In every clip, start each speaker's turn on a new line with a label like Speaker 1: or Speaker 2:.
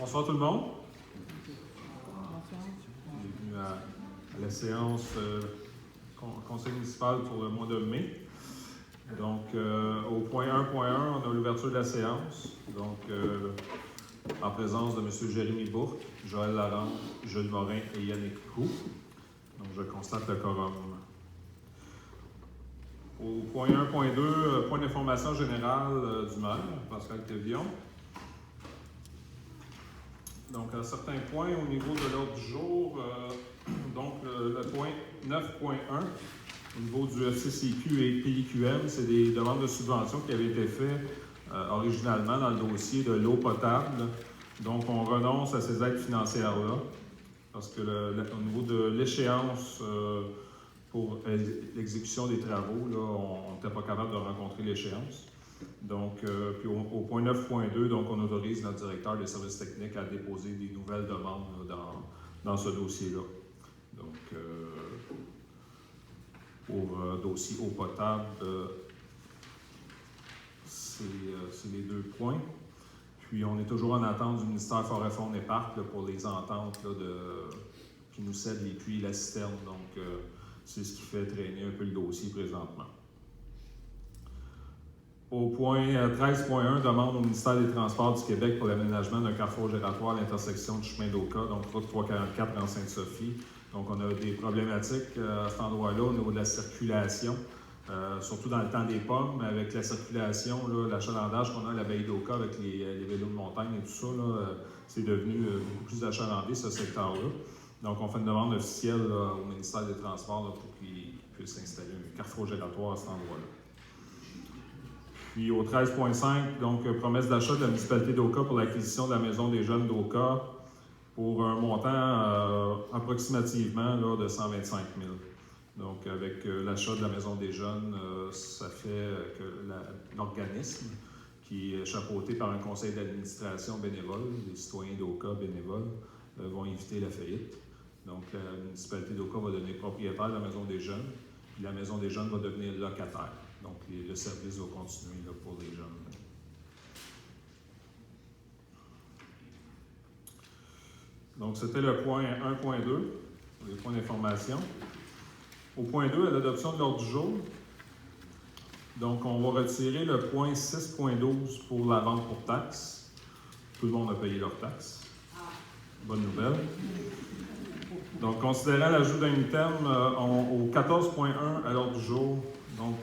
Speaker 1: Bonsoir tout le monde. Bienvenue à la séance conseil municipal pour le mois de mai. Donc, au point 1.1, on a l'ouverture de la séance. Donc, en présence de M. Jérémy Bourque, Joël Larente, Jules Morin et Yannick Roux. Donc, je constate le quorum. Au point 1.2, point d'information générale du maire, Pascal Quevillon. Donc, à certains points au niveau de l'ordre du jour, donc le point 9.1, au niveau du FCCQ et PIQM, c'est des demandes de subventions qui avaient été faites originalement dans le dossier de l'eau potable. Donc, on renonce à ces aides financières-là, parce que au niveau de l'échéance pour l'exécution des travaux, là, on n'était pas capable de rencontrer l'échéance. Donc, puis au point 9.2, donc on autorise notre directeur des services techniques à déposer des nouvelles demandes là, dans ce dossier-là. Donc, pour dossier eau potable, c'est les deux points. Puis, on est toujours en attente du ministère Forêt, Faune et Parc là, pour les ententes là, qui nous cèdent les puits et la citerne. Donc, c'est ce qui fait traîner un peu le dossier présentement. Au point 13.1, demande au ministère des Transports du Québec pour l'aménagement d'un carrefour gératoire à l'intersection du chemin d'Oka, donc route 344 en Sainte-Sophie. Donc, on a des problématiques à cet endroit-là au niveau de la circulation, surtout dans le temps des pommes, mais avec la circulation, l'achalandage qu'on a à la baie d'Oka avec les vélos de montagne et tout ça, c'est devenu beaucoup plus achalandé, ce secteur-là. Donc, on fait une demande officielle au ministère des Transports là, pour qu'il puisse installer un carrefour gératoire à cet endroit-là. Puis au 13.5, donc promesse d'achat de la municipalité d'Oka pour l'acquisition de la maison des jeunes d'Oka pour un montant approximativement là, de 125 000. Donc avec l'achat de la maison des jeunes, ça fait que l'organisme qui est chapeauté par un conseil d'administration bénévole, les citoyens d'Oka bénévoles, vont éviter la faillite. Donc la municipalité d'Oka va devenir propriétaire de la maison des jeunes, puis la maison des jeunes va devenir locataire. Donc, le service va continuer là, pour les jeunes. Donc, c'était le point 1.2, les points d'information. Au point 2, à l'adoption de l'ordre du jour. Donc, on va retirer le point 6.12 pour la vente pour taxes. Tout le monde a payé leurs taxes. Bonne nouvelle. Donc, considérant l'ajout d'un item au 14.1 à l'ordre du jour. Donc,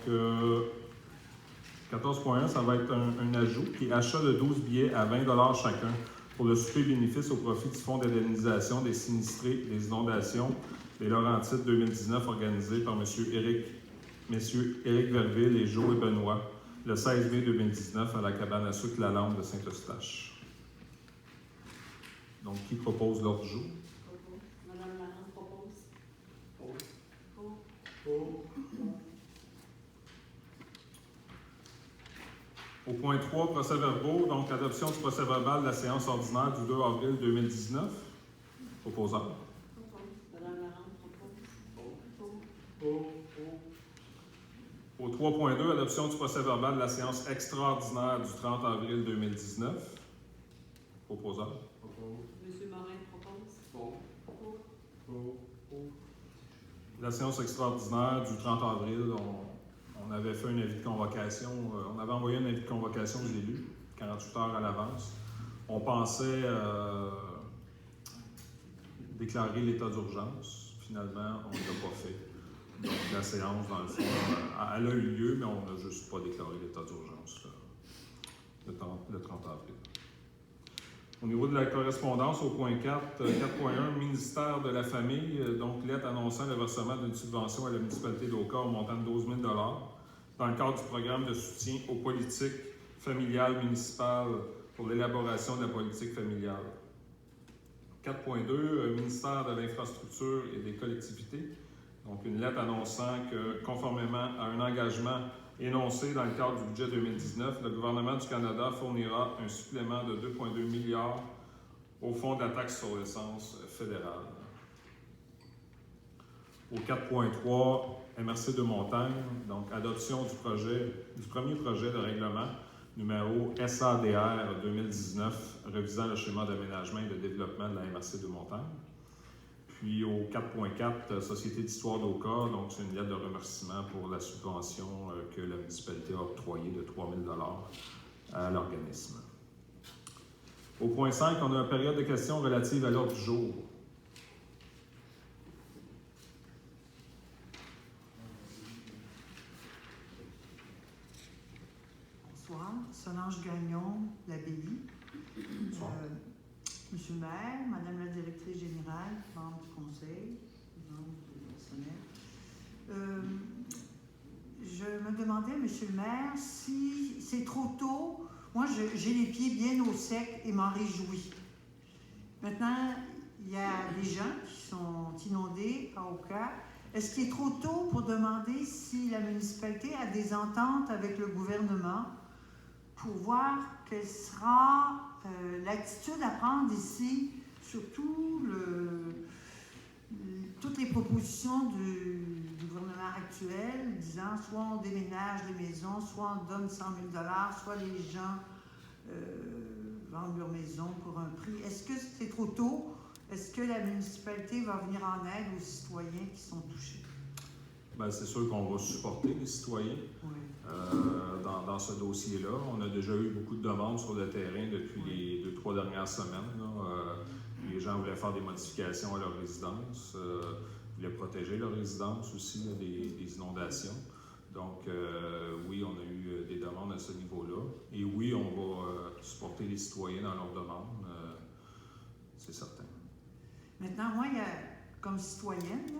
Speaker 1: 14.1, ça va être un ajout qui est achat de 12 billets à 20 $ chacun pour le souper bénéfice au profit du Fonds d'indemnisation des sinistrés des inondations des Laurentides 2019 organisé par messieurs Éric Verville et Joe et Benoît le 16 mai 2019 à la cabane à sucre La Lampe de Saint-Eustache. Donc, qui propose l'ordre du jour?
Speaker 2: Madame Larente propose.
Speaker 1: Au point 3, procès-verbaux, donc l'adoption du procès-verbal de la séance ordinaire du 2 avril 2019. Proposant.
Speaker 2: Madame Larente propose.
Speaker 1: Au 3.2, adoption du procès-verbal de la séance extraordinaire du 30 avril 2019. Proposant.
Speaker 2: Monsieur Morin propose.
Speaker 1: La séance extraordinaire du 30 avril, on avait fait un avis de convocation, on avait envoyé un avis de convocation aux élus, 48 heures à l'avance. On pensait déclarer l'état d'urgence. Finalement, on ne l'a pas fait. Donc, la séance, dans le fond, elle a eu lieu, mais on n'a juste pas déclaré l'état d'urgence le 30 avril. Au niveau de la correspondance, au point 4, 4.1, ministère de la Famille, donc lettre annonçant le versement d'une subvention à la municipalité d'Oka au montant de 12 000 $ dans le cadre du programme de soutien aux politiques familiales municipales pour l'élaboration de la politique familiale. 4.2, ministère de l'Infrastructure et des collectivités, donc une lettre annonçant que, conformément à un engagement énoncé dans le cadre du budget 2019, le gouvernement du Canada fournira un supplément de 2,2 milliards au fonds de la taxe sur l'essence fédérale. Au 4.3, MRC de Montagne, donc adoption du premier projet de règlement numéro SADR 2019, révisant le schéma d'aménagement et de développement de la MRC de Montagne. Puis au 4.4, Société d'histoire d'Oka, donc c'est une lettre de remerciement pour la subvention que la municipalité a octroyée de 3 000 $ à l'organisme. Au point 5, on a une période de questions relative à l'ordre du jour.
Speaker 3: Bonsoir, Solange Gagnon, l'Abbaye. Monsieur le maire, Madame la directrice générale, membre du conseil, membre du personnel. Je me demandais, Monsieur le maire, si c'est trop tôt. Moi, j'ai les pieds bien au sec et m'en réjouis. Maintenant, il y a des gens qui sont inondés à Oka. Est-ce qu'il est trop tôt pour demander si la municipalité a des ententes avec le gouvernement pour voir quelle sera l'attitude à prendre ici, surtout toutes les propositions du gouvernement actuel, disant soit on déménage les maisons, soit on donne 100 000 $, soit les gens vendent leur maison pour un prix. Est-ce que c'est trop tôt? Est-ce que la municipalité va venir en aide aux citoyens qui sont touchés?
Speaker 1: Bien, c'est sûr qu'on va supporter les citoyens.
Speaker 3: Oui.
Speaker 1: Dans ce dossier-là. On a déjà eu beaucoup de demandes sur le terrain depuis les 2-3 dernières semaines. Les gens voulaient faire des modifications à leur résidence, voulaient protéger leur résidence aussi là, des inondations. Donc, oui, on a eu des demandes à ce niveau-là. Et oui, on va supporter les citoyens dans leurs demandes, c'est certain.
Speaker 3: Maintenant, moi, comme citoyenne,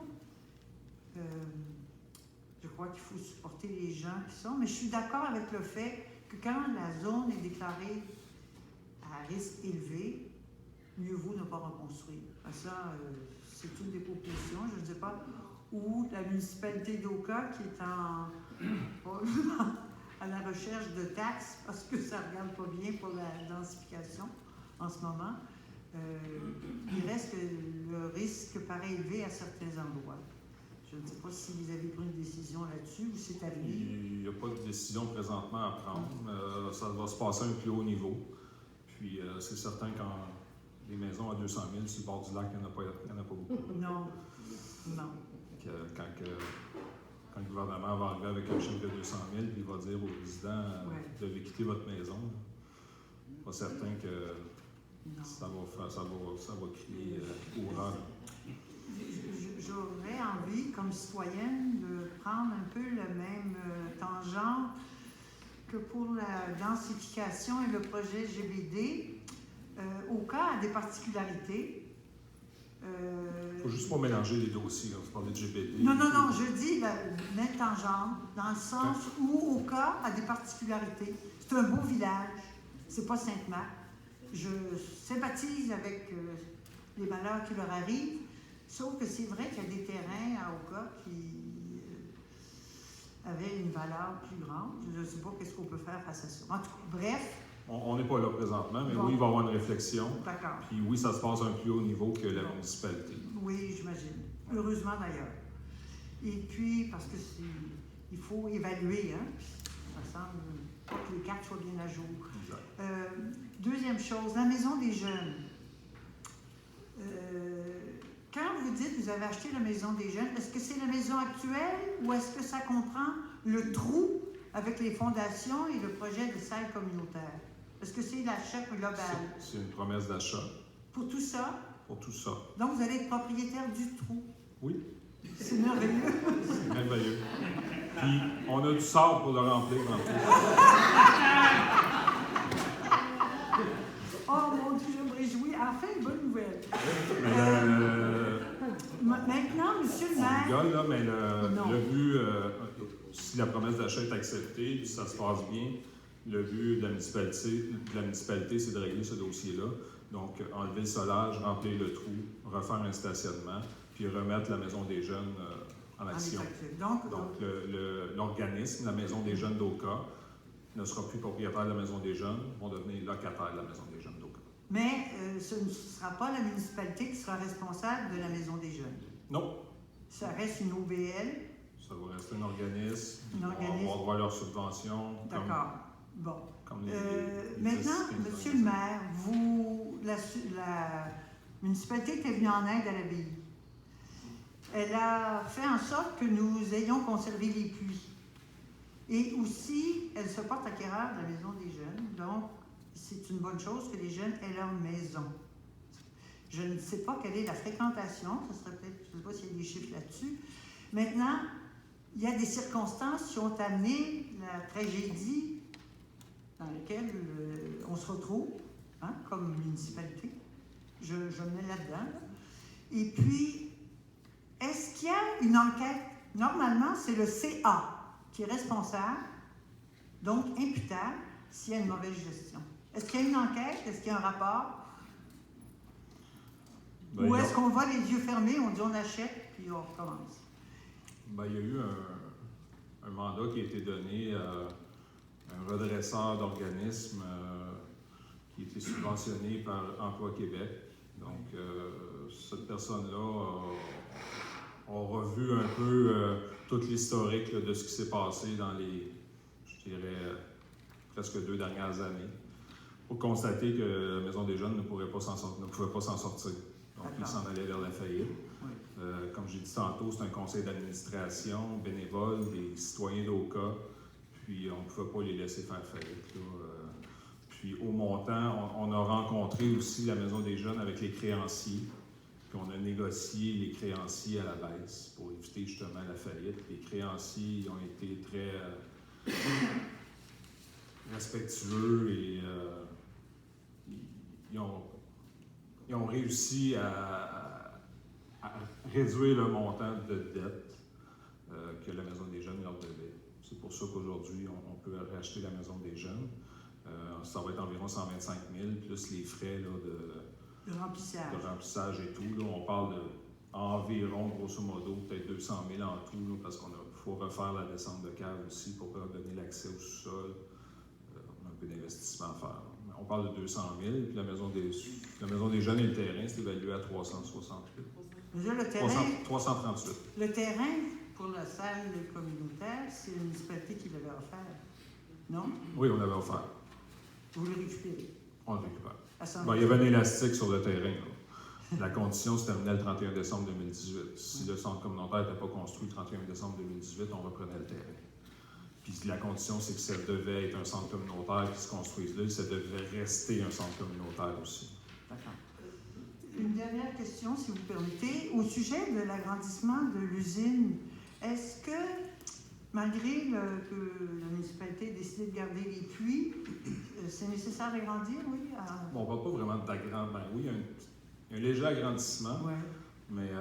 Speaker 3: je crois qu'il faut supporter les gens qui sont, mais je suis d'accord avec le fait que quand la zone est déclarée à risque élevé, mieux vaut ne pas reconstruire. Ça, c'est une des propositions. Je ne sais pas où la municipalité d'Oka, qui est à la recherche de taxes, parce que ça ne regarde pas bien pour la densification en ce moment, il reste que le risque paraît élevé à certains endroits. Je ne sais pas si vous avez pris une décision là-dessus ou c'est à venir.
Speaker 1: Il n'y a pas de décision présentement à prendre. Ça va se passer à un plus haut niveau. Puis c'est certain quand les maisons à 200 000 sur le bord du lac, il n'y en a pas beaucoup.
Speaker 3: Non, non.
Speaker 1: Quand le gouvernement va arriver avec un chèque de 200 000, puis il va dire aux résidents de quitter votre maison, pas certain que ça va crier courant.
Speaker 3: J'aurais envie, comme citoyenne, de prendre un peu le même tangent que pour la densification et le projet GBD. Oka a des particularités.
Speaker 1: Il ne faut juste pas mélanger les dossiers. Vous parlez de GBD.
Speaker 3: Non, je dis la même tangente, dans le sens où Oka a des particularités. C'est un beau village, c'est pas Sainte-Marthe. Je sympathise avec les malheurs qui leur arrivent. Sauf que c'est vrai qu'il y a des terrains à Oka qui avaient une valeur plus grande. Je ne sais pas qu'est-ce qu'on peut faire face à ça. En tout cas, bref.
Speaker 1: On n'est pas là présentement, mais oui, il va y avoir une réflexion.
Speaker 3: D'accord.
Speaker 1: Puis oui, ça se passe à un plus haut niveau que la municipalité.
Speaker 3: Oui, j'imagine. Heureusement d'ailleurs. Et puis, parce que il faut évaluer, hein. Ça semble pas que les cartes soient bien à jour. Deuxième chose, la maison des jeunes. Quand vous dites que vous avez acheté la maison des jeunes, est-ce que c'est la maison actuelle ou est-ce que ça comprend le trou avec les fondations et le projet de salle communautaire? Est-ce que c'est l'achat global?
Speaker 1: C'est une promesse d'achat.
Speaker 3: Pour tout ça?
Speaker 1: Pour tout ça.
Speaker 3: Donc, vous allez être propriétaire du trou?
Speaker 1: Oui.
Speaker 3: C'est merveilleux.
Speaker 1: C'est merveilleux. Puis, on a du sable pour le remplir en plus.
Speaker 3: Oh mon Dieu, je me réjouis. Enfin, une bonne nouvelle. Maintenant, monsieur le maire...
Speaker 1: On rigole, là, mais le but, si la promesse d'achat est acceptée, puis ça se passe bien, le but de la municipalité, c'est de régler ce dossier-là. Donc, enlever le solage, remplir le trou, refaire un stationnement, puis remettre la Maison des Jeunes en action. Donc l'organisme, la Maison des Jeunes d'Oka, ne sera plus propriétaire de la Maison des Jeunes, vont devenir locataires de la Maison des Jeunes d'Oka.
Speaker 3: Mais ce ne sera pas la municipalité qui sera responsable de la Maison des Jeunes?
Speaker 1: Non.
Speaker 3: Ça reste une OBL?
Speaker 1: Ça va rester un organisme. On va avoir leur subvention.
Speaker 3: D'accord. Bon.
Speaker 1: Comme
Speaker 3: Maintenant, Monsieur le maire, la municipalité était venue en aide à l'abbaye. Elle a fait en sorte que nous ayons conservé les puits. Et aussi, elle se porte acquéreur de la maison des jeunes. Donc, c'est une bonne chose que les jeunes aient leur maison. Je ne sais pas quelle est la fréquentation. Ça serait peut-être, je ne sais pas s'il y a des chiffres là-dessus. Maintenant, il y a des circonstances qui ont amené la tragédie dans laquelle on se retrouve, hein, comme municipalité. Je me mets là-dedans. Là. Et puis, est-ce qu'il y a une enquête? Normalement, c'est le CA qui est responsable, donc imputable, s'il y a une mauvaise gestion. Est-ce qu'il y a une enquête? Est-ce qu'il y a un rapport? Ou est-ce qu'on va les yeux fermés, on dit on achète, puis on recommence?
Speaker 1: Ben, il y a eu un mandat qui a été donné à un redresseur d'organismes qui a été subventionné par Emploi Québec. Donc, cette personne-là a revu un peu tout l'historique de ce qui s'est passé dans les, je dirais, presque 2 dernières années, pour constater que la Maison des Jeunes ne pouvait pas s'en sortir. Donc, il s'en allait vers la faillite.
Speaker 3: Oui.
Speaker 1: Comme j'ai dit tantôt, c'est un conseil d'administration bénévole des citoyens d'Oka, puis on ne pouvait pas les laisser faire faillite. Puis au montant, on a rencontré aussi la Maison des Jeunes avec les créanciers, puis on a négocié les créanciers à la baisse pour éviter justement la faillite. Les créanciers ont été très respectueux et ils ont réussi à réduire le montant de dette que la Maison des Jeunes leur devait. C'est pour ça qu'aujourd'hui, on peut racheter la Maison des Jeunes. Ça va être environ 125 000, plus les frais là, de remplissage et tout. Là, on parle d'environ, grosso modo, peut-être 200 000 en tout, là, parce qu'il faut refaire la descente de cave aussi pour donner l'accès au sous-sol. On a un peu d'investissement à faire. On parle de 200 000, puis la Maison des Jeunes et le terrain, c'est évalué à 368.
Speaker 3: Déjà, le terrain,
Speaker 1: 338.
Speaker 3: Le terrain pour la salle communautaire, c'est la municipalité qui l'avait offert, non?
Speaker 1: Oui, on l'avait offert.
Speaker 3: Vous le récupérez?
Speaker 1: On le récupère.
Speaker 3: Bon,
Speaker 1: il y avait un élastique sur le terrain. Là. La condition se terminait le 31 décembre 2018. Si le centre communautaire n'était pas construit le 31 décembre 2018, on reprenait le terrain. Puis la condition, c'est que ça devait être un centre communautaire qui se construise là, ça devait rester un centre communautaire aussi.
Speaker 3: D'accord. Une dernière question, si vous permettez. Au sujet de l'agrandissement de l'usine, est-ce que, malgré que la municipalité ait décidé de garder les puits, c'est nécessaire d'agrandir, oui?
Speaker 1: Bon, on ne parle pas vraiment d'agrandissement. Ben, oui, il y a un léger agrandissement,
Speaker 3: ouais.
Speaker 1: Mais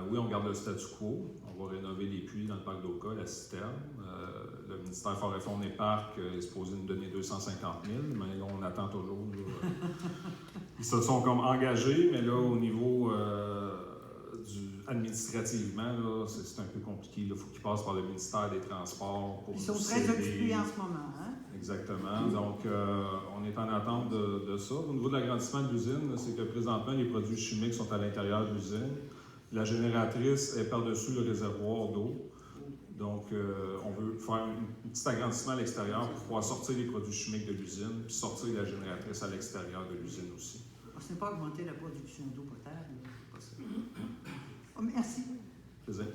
Speaker 1: oui, on garde le statu quo. On va rénover les puits dans le parc d'Oka, la citerne. Le ministère Forêt Faune et Parcs est supposé nous donner 250 000, mais là, on attend toujours. Là, ils se sont comme engagés, mais là, au niveau administrativement, là, c'est un peu compliqué. Il faut qu'ils passent par le ministère des Transports pour
Speaker 3: Ils sont très occupés en ce moment, hein?
Speaker 1: Exactement. Donc, on est en attente de ça. Au niveau de l'agrandissement de l'usine, c'est que présentement, les produits chimiques sont à l'intérieur de l'usine. La génératrice est par-dessus le réservoir d'eau. Donc, on veut faire un petit agrandissement à l'extérieur pour pouvoir sortir les produits chimiques de l'usine puis sortir la génératrice à l'extérieur de l'usine aussi.
Speaker 3: Ce n'est pas augmenter la production d'eau potable, c'est pas ça. Oh, merci.
Speaker 1: Plaisir.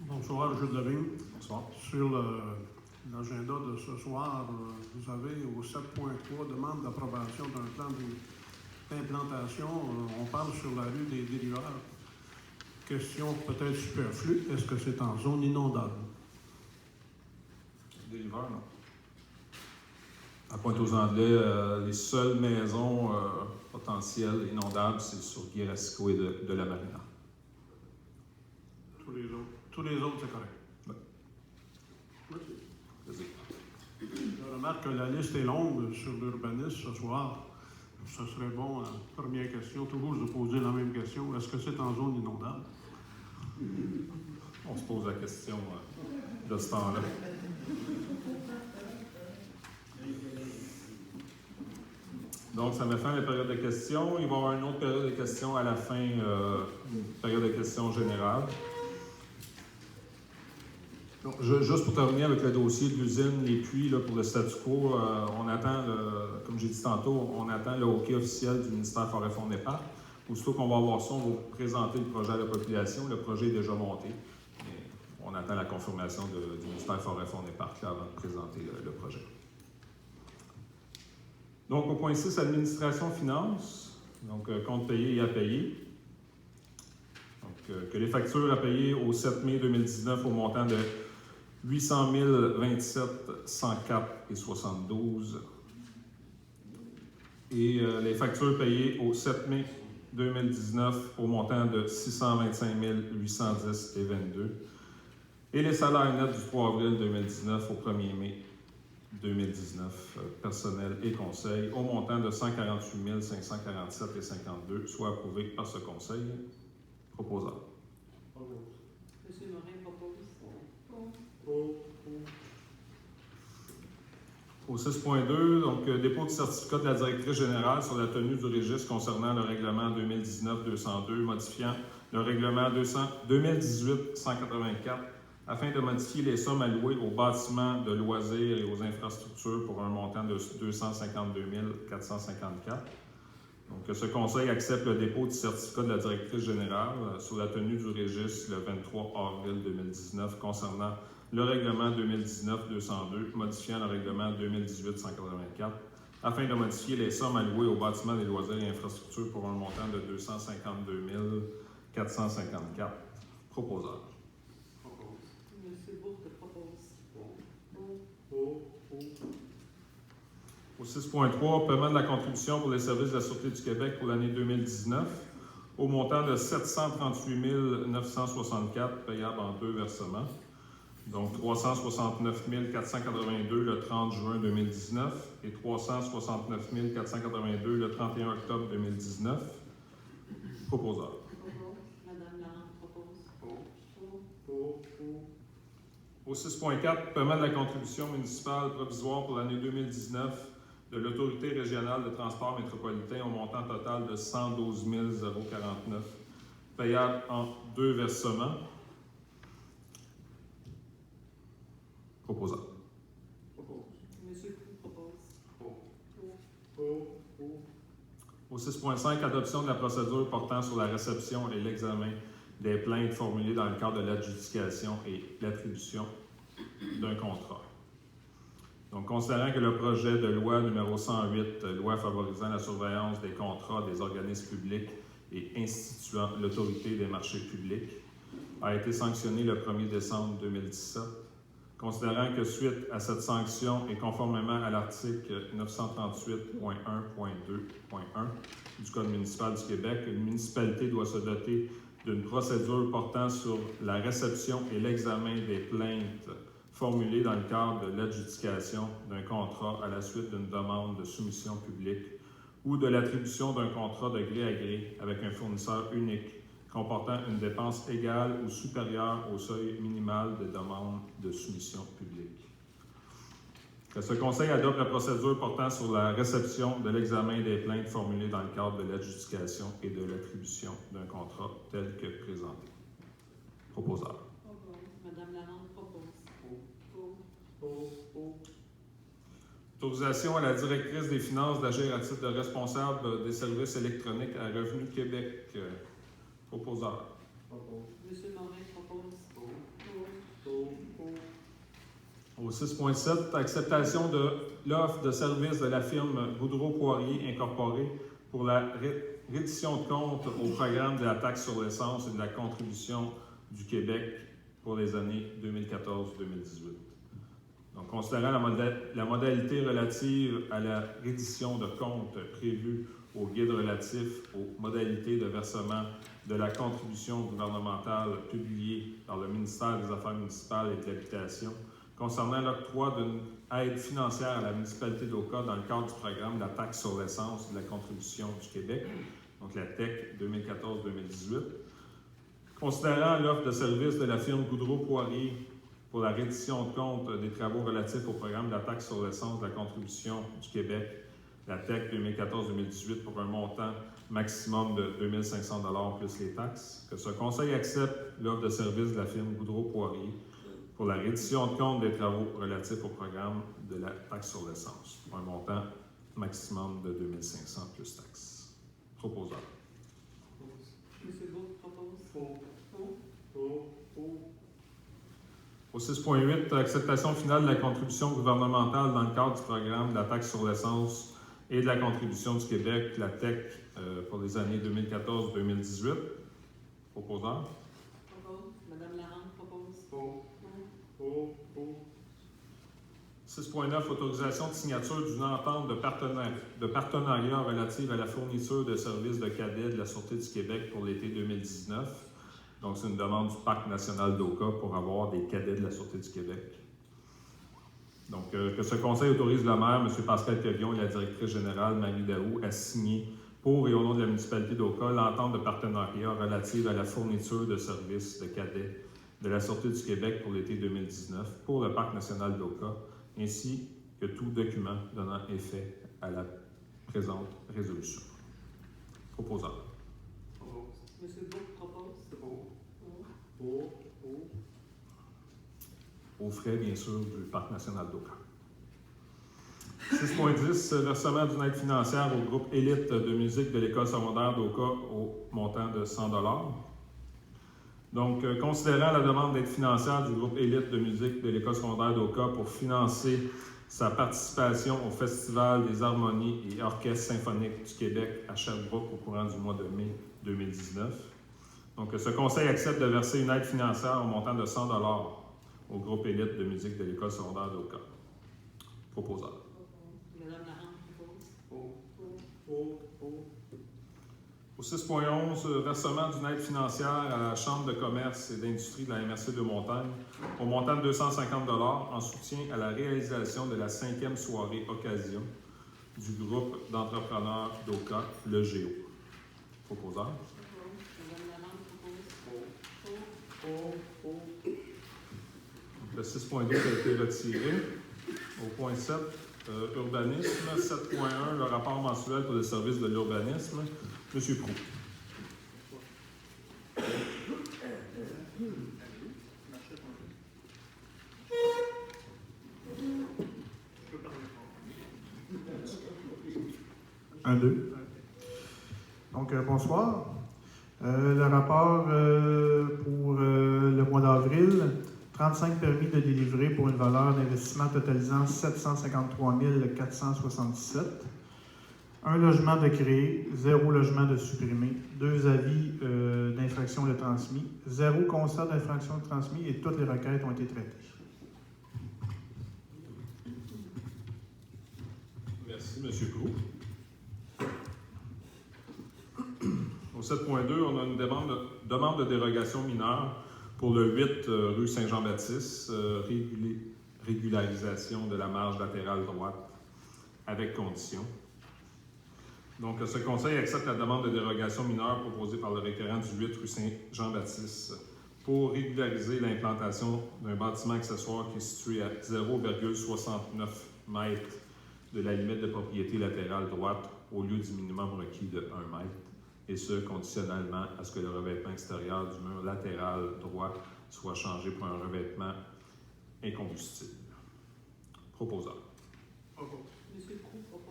Speaker 4: Bonsoir, Jules Lavigne.
Speaker 1: Bonsoir.
Speaker 4: Sur l'agenda de ce soir, vous avez au 7.3 demande d'approbation d'un plan d'implantation. On parle sur la rue des Dériveurs. Question peut-être superflue, est-ce que c'est en zone inondable?
Speaker 1: Dériveurs, non. À Pointe-aux-Anglais, les seules maisons potentielles inondables, c'est sur Guérasco et de la Marina.
Speaker 4: Tous les autres, c'est correct.
Speaker 1: Oui.
Speaker 4: Merci.
Speaker 1: Vas-y.
Speaker 4: Je remarque que la liste est longue sur l'urbanisme ce soir. Ce serait bon, première question, toujours de poser la même question. Est-ce que c'est en zone inondable?
Speaker 1: On se pose la question de ce temps-là. Donc, ça met fin à la période de questions. Il va y avoir une autre période de questions à la fin, une période de questions générales. Donc, juste pour terminer avec le dossier de l'usine, les puits là, pour le statu quo, on attend, comme j'ai dit tantôt, on attend le OK officiel du ministère Forêt-Fonds Parcs. Aussitôt qu'on va avoir ça, on va vous présenter le projet à la population. Le projet est déjà monté. Mais on attend la confirmation du ministère Forêt-Fonds Parcs avant de présenter le projet. Donc, au point 6, administration finance. Donc, compte payé et à payer. Donc, que les factures à payer au 7 mai 2019 au montant de 800 027 104 et 72. Et les factures payées au 7 mai 2019 au montant de 625 810 et 22. Et les salaires nets du 3 avril 2019 au 1er mai 2019, personnel et conseil, au montant de 148 547 et 52, soit approuvé par ce conseil proposeur.
Speaker 2: Monsieur Morin propose.
Speaker 1: Au 6.2, donc dépôt de certificat de la directrice générale sur la tenue du registre concernant le règlement 2019-202, modifiant le règlement 2018-184 afin de modifier les sommes allouées aux bâtiments de loisirs et aux infrastructures pour un montant de 252 454. Donc, ce conseil accepte le dépôt du certificat de la directrice générale sur la tenue du registre le 23 avril 2019 concernant le règlement 2019-202, modifiant le règlement 2018-184, afin de modifier les sommes allouées aux bâtiments des loisirs et infrastructures pour un montant de 252 454. Proposeur.
Speaker 2: Monsieur Bourque propose.
Speaker 1: Au 6.3, paiement de la contribution pour les services de la Sûreté du Québec pour l'année 2019, au montant de 738 964 payables en 2 versements. Donc 369 482 le 30 juin 2019 et 369 482 le 31 octobre 2019. Proposeur.
Speaker 2: Madame Larente propose.
Speaker 1: Au 6.4, paiement de la contribution municipale provisoire pour l'année 2019 de l'Autorité régionale de transport métropolitain au montant total de 112 049 payable en 2 versements. Proposeur.
Speaker 2: Monsieur Pou propose.
Speaker 1: Au 6.5, adoption de la procédure portant sur la réception et l'examen des plaintes formulées dans le cadre de l'adjudication et l'attribution d'un contrat. Donc, considérant que le projet de loi numéro 108, loi favorisant la surveillance des contrats des organismes publics et instituant l'autorité des marchés publics, a été sanctionné le 1er décembre 2017, considérant que suite à cette sanction et conformément à l'article 938.1.2.1 du Code municipal du Québec, une municipalité doit se doter d'une procédure portant sur la réception et l'examen des plaintes formulées dans le cadre de l'adjudication d'un contrat à la suite d'une demande de soumission publique ou de l'attribution d'un contrat de gré à gré avec un fournisseur unique comportant une dépense égale ou supérieure au seuil minimal de demande de soumission publique. Que ce Conseil adopte la procédure portant sur la réception de l'examen des plaintes formulées dans le cadre de l'adjudication et de l'attribution d'un contrat tel que présenté. Proposeur.
Speaker 2: Madame Larente propose.
Speaker 1: Autorisation à la directrice des finances d'agir à titre de responsable des services électroniques à Revenu Québec. Proposeur.
Speaker 2: Monsieur Morin propose.
Speaker 1: Au 6.7, acceptation de l'offre de service de la firme Boudreau-Poirier Incorporée pour la reddition de compte au programme de la taxe sur l'essence et de la contribution du Québec pour les années 2014-2018. Donc, considérant la modalité relative à la reddition de compte prévue au guide relatif aux modalités de versement de la contribution gouvernementale publiée par le ministère des Affaires municipales et de l'Habitation, concernant l'octroi d'une aide financière à la municipalité d'Oka dans le cadre du programme de la taxe sur l'essence et de la contribution du Québec, donc la TEC 2014-2018. Considérant l'offre de service de la firme Boudreau-Poirier pour la reddition de compte des travaux relatifs au programme de la taxe sur l'essence de la contribution du Québec, la TEC 2014-2018 pour un montant maximum de 2 500 $ plus les taxes, que ce Conseil accepte l'offre de service de la firme Boudreau-Poirier pour la reddition de compte des travaux relatifs au programme de la taxe sur l'essence, pour un montant maximum de 2500 plus taxes. Proposeur.
Speaker 2: Monsieur Bourque propose.
Speaker 1: Au 6.8, acceptation finale de la contribution gouvernementale dans le cadre du programme de la taxe sur l'essence et de la contribution du Québec, la TEC, pour les années 2014-2018. Proposeur.
Speaker 2: Propose. Madame Lalande propose.
Speaker 1: 6.9, autorisation de signature d'une entente de partenariat relative à la fourniture de services de cadets de la Sûreté du Québec pour l'été 2019. Donc, c'est une demande du Parc national d'Oka pour avoir des cadets de la Sûreté du Québec. Donc, que ce conseil autorise le maire, M. Pascal Quevillon, et la directrice générale, Marie Daou, à signer pour et au nom de la municipalité d'Oka l'entente de partenariat relative à la fourniture de services de cadets de la Sûreté du Québec pour l'été 2019 pour le Parc national d'Oka, ainsi que tout document donnant effet à la présente résolution. Proposeur.
Speaker 2: Monsieur Bourque propose.
Speaker 1: Aux frais, bien sûr, du Parc national d'Oka. 6.10, versement d'une aide financière au groupe élite de musique de l'école secondaire d'Oka au montant de 100 $. Donc, considérant la demande d'aide financière du groupe élite de musique de l'école secondaire d'Oka pour financer sa participation au Festival des harmonies et orchestres symphoniques du Québec à Sherbrooke au courant du mois de mai 2019. Donc, ce conseil accepte de verser une aide financière au montant de 100 $ au groupe élite de musique de l'école secondaire d'Oka. Proposeur.
Speaker 2: Madame Lalande propose.
Speaker 1: Au 6.11, versement d'une aide financière à la Chambre de commerce et d'industrie de la MRC de Montagne au montant de 250 $ en soutien à la réalisation de la 5e soirée occasion du groupe d'entrepreneurs d'Oka, le Géo. Proposeur.
Speaker 2: Madame Lalande propose.
Speaker 1: Le 6.2 a été retiré. Au point 7, urbanisme. 7.1, le rapport mensuel pour le service de l'urbanisme. Monsieur Proulx.
Speaker 5: Un, deux. Donc, bonsoir. Le rapport pour le mois d'avril, 35 permis de délivrer pour une valeur d'investissement totalisant 753 477. Un logement de créé, 0 logement de supprimé, 2 avis d'infraction de transmis, 0 constat d'infraction de transmis et toutes les requêtes ont été traitées.
Speaker 1: Merci, M. Proulx. Au 7.2, on a une demande de dérogation mineure pour le 8 rue Saint-Jean-Baptiste, régularisation de la marge latérale droite avec condition. Donc, ce conseil accepte la demande de dérogation mineure proposée par le requérant du 8 rue Saint-Jean-Baptiste pour régulariser l'implantation d'un bâtiment accessoire qui est situé à 0,69 mètres de la limite de propriété latérale droite au lieu du minimum requis de 1 mètre, et ce, conditionnellement à ce que le revêtement extérieur du mur latéral droit soit changé pour un revêtement incombustible. Proposeur.
Speaker 2: Monsieur Proulx propose.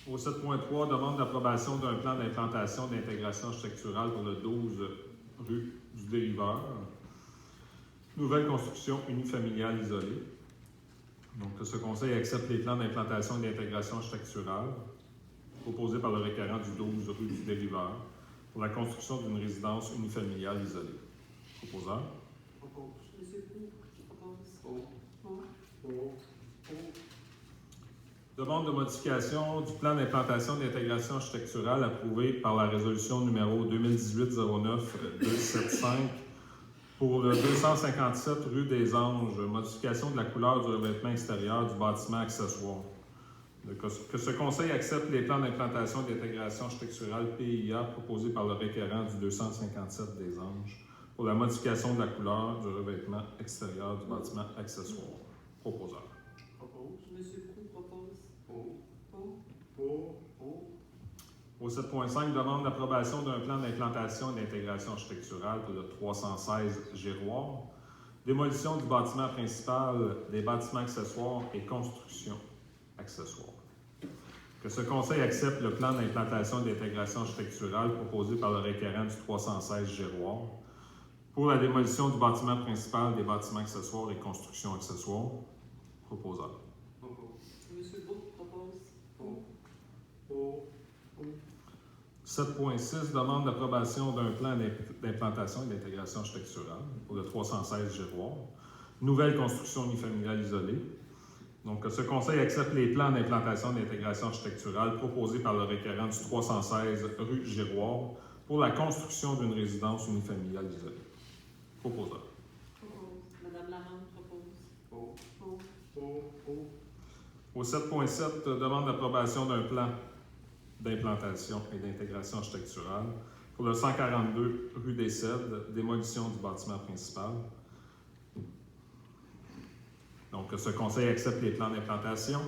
Speaker 1: Au 7.3, demande d'approbation d'un plan d'implantation d'intégration architecturale pour le 12 rue du Dériveur. Nouvelle construction unifamiliale isolée. Donc, ce conseil accepte les plans d'implantation et d'intégration architecturale proposés par le requérant du 12 rue du Dériveur pour la construction d'une résidence unifamiliale isolée. Proposeur.
Speaker 2: Monsieur Proulx propose.
Speaker 1: Demande de modification du plan d'implantation d'intégration architecturale approuvé par la résolution numéro 2018-09-275 pour le 257 rue des Anges, modification de la couleur du revêtement extérieur du bâtiment accessoire. Que ce conseil accepte les plans d'implantation d'intégration architecturale PIA proposés par le requérant du 257 des Anges pour la modification de la couleur du revêtement extérieur du bâtiment accessoire. Proposeur.
Speaker 2: Monsieur Proulx propose.
Speaker 1: Au 7.5, demande d'approbation d'un plan d'implantation et d'intégration architecturale pour le 316 Giroir. Démolition du bâtiment principal, des bâtiments accessoires et construction accessoire. Que ce conseil accepte le plan d'implantation et d'intégration architecturale proposé par le requérant du 316 Giroir pour la démolition du bâtiment principal, des bâtiments accessoires et construction accessoire. Proposeur.
Speaker 2: Monsieur Bouc propose. Pour.
Speaker 1: 7.6, demande d'approbation d'un plan d'implantation et d'intégration architecturale pour le 316 Giroir. Nouvelle construction unifamiliale isolée. Donc, ce conseil accepte les plans d'implantation et d'intégration architecturale proposés par le requérant du 316 rue Giroir pour la construction d'une résidence unifamiliale isolée. Proposeur.
Speaker 2: Propose. Madame Lalonde propose.
Speaker 1: Au 7.7, demande d'approbation d'un plan d'implantation et d'intégration architecturale pour le 142 rue des Cèdres, démolition du bâtiment principal. Donc, ce conseil accepte les plans d'implantation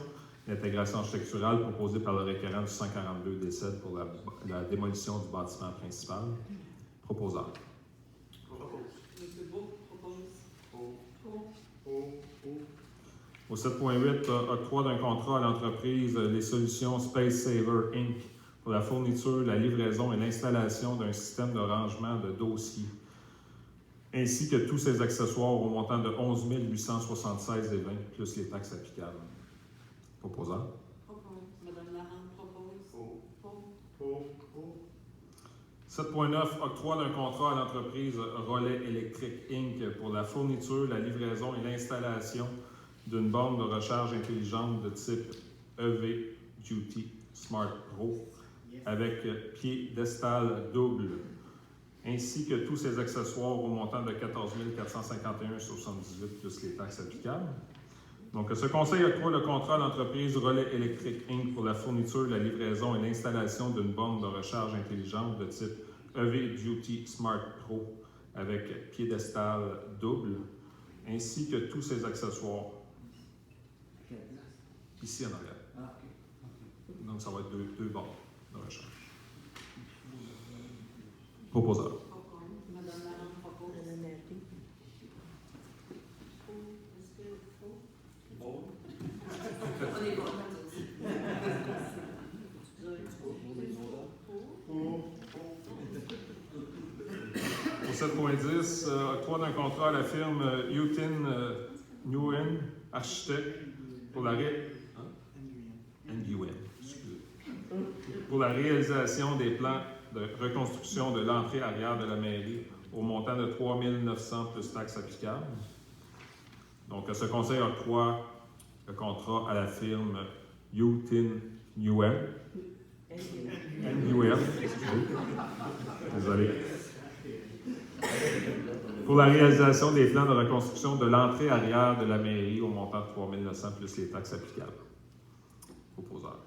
Speaker 1: et d'intégration architecturale proposés par le requérant du 142 des Cèdres pour la démolition du bâtiment principal. Proposeur.
Speaker 2: Monsieur Bouc propose.
Speaker 1: Au 7.8, octroi d'un contrat à l'entreprise Les Solutions Space Saver Inc. pour la fourniture, la livraison et l'installation d'un système de rangement de dossiers, ainsi que tous ses accessoires au montant de 11 876,20 plus les taxes applicables. Proposeur.
Speaker 2: Propose. Madame Lalonde propose.
Speaker 1: 7.9, octroi d'un contrat à l'entreprise Relais Électrique Inc. pour la fourniture, la livraison et l'installation d'une borne de recharge intelligente de type EV Duty Smart Pro avec piédestal double, ainsi que tous ses accessoires au montant de 14 451,78 plus les taxes applicables. Donc, ce conseil octroie le contrat à l'entreprise Relais Électrique Inc. pour la fourniture, la livraison et l'installation d'une borne de recharge intelligente de type EV Duty Smart Pro avec piédestal double, ainsi que tous ses accessoires. Ici en arrière. Donc, ça va être deux bornes de recharge. Proposeur.
Speaker 2: Propose. Madame Lalonde propose. Est-ce que faut? On est bon.
Speaker 1: Au 7.10, octroi d'un contrat à la firme Utin Nguyen, architecte, pour la réalisation des plans de reconstruction de l'entrée arrière de la mairie au montant de 3 900 plus taxes applicables. Donc, ce conseil octroie le contrat à la firme Utin Nguyen. Désolé. Pour la réalisation des plans de reconstruction de l'entrée arrière de la mairie au montant de 3 900 plus les taxes applicables. Proposeur.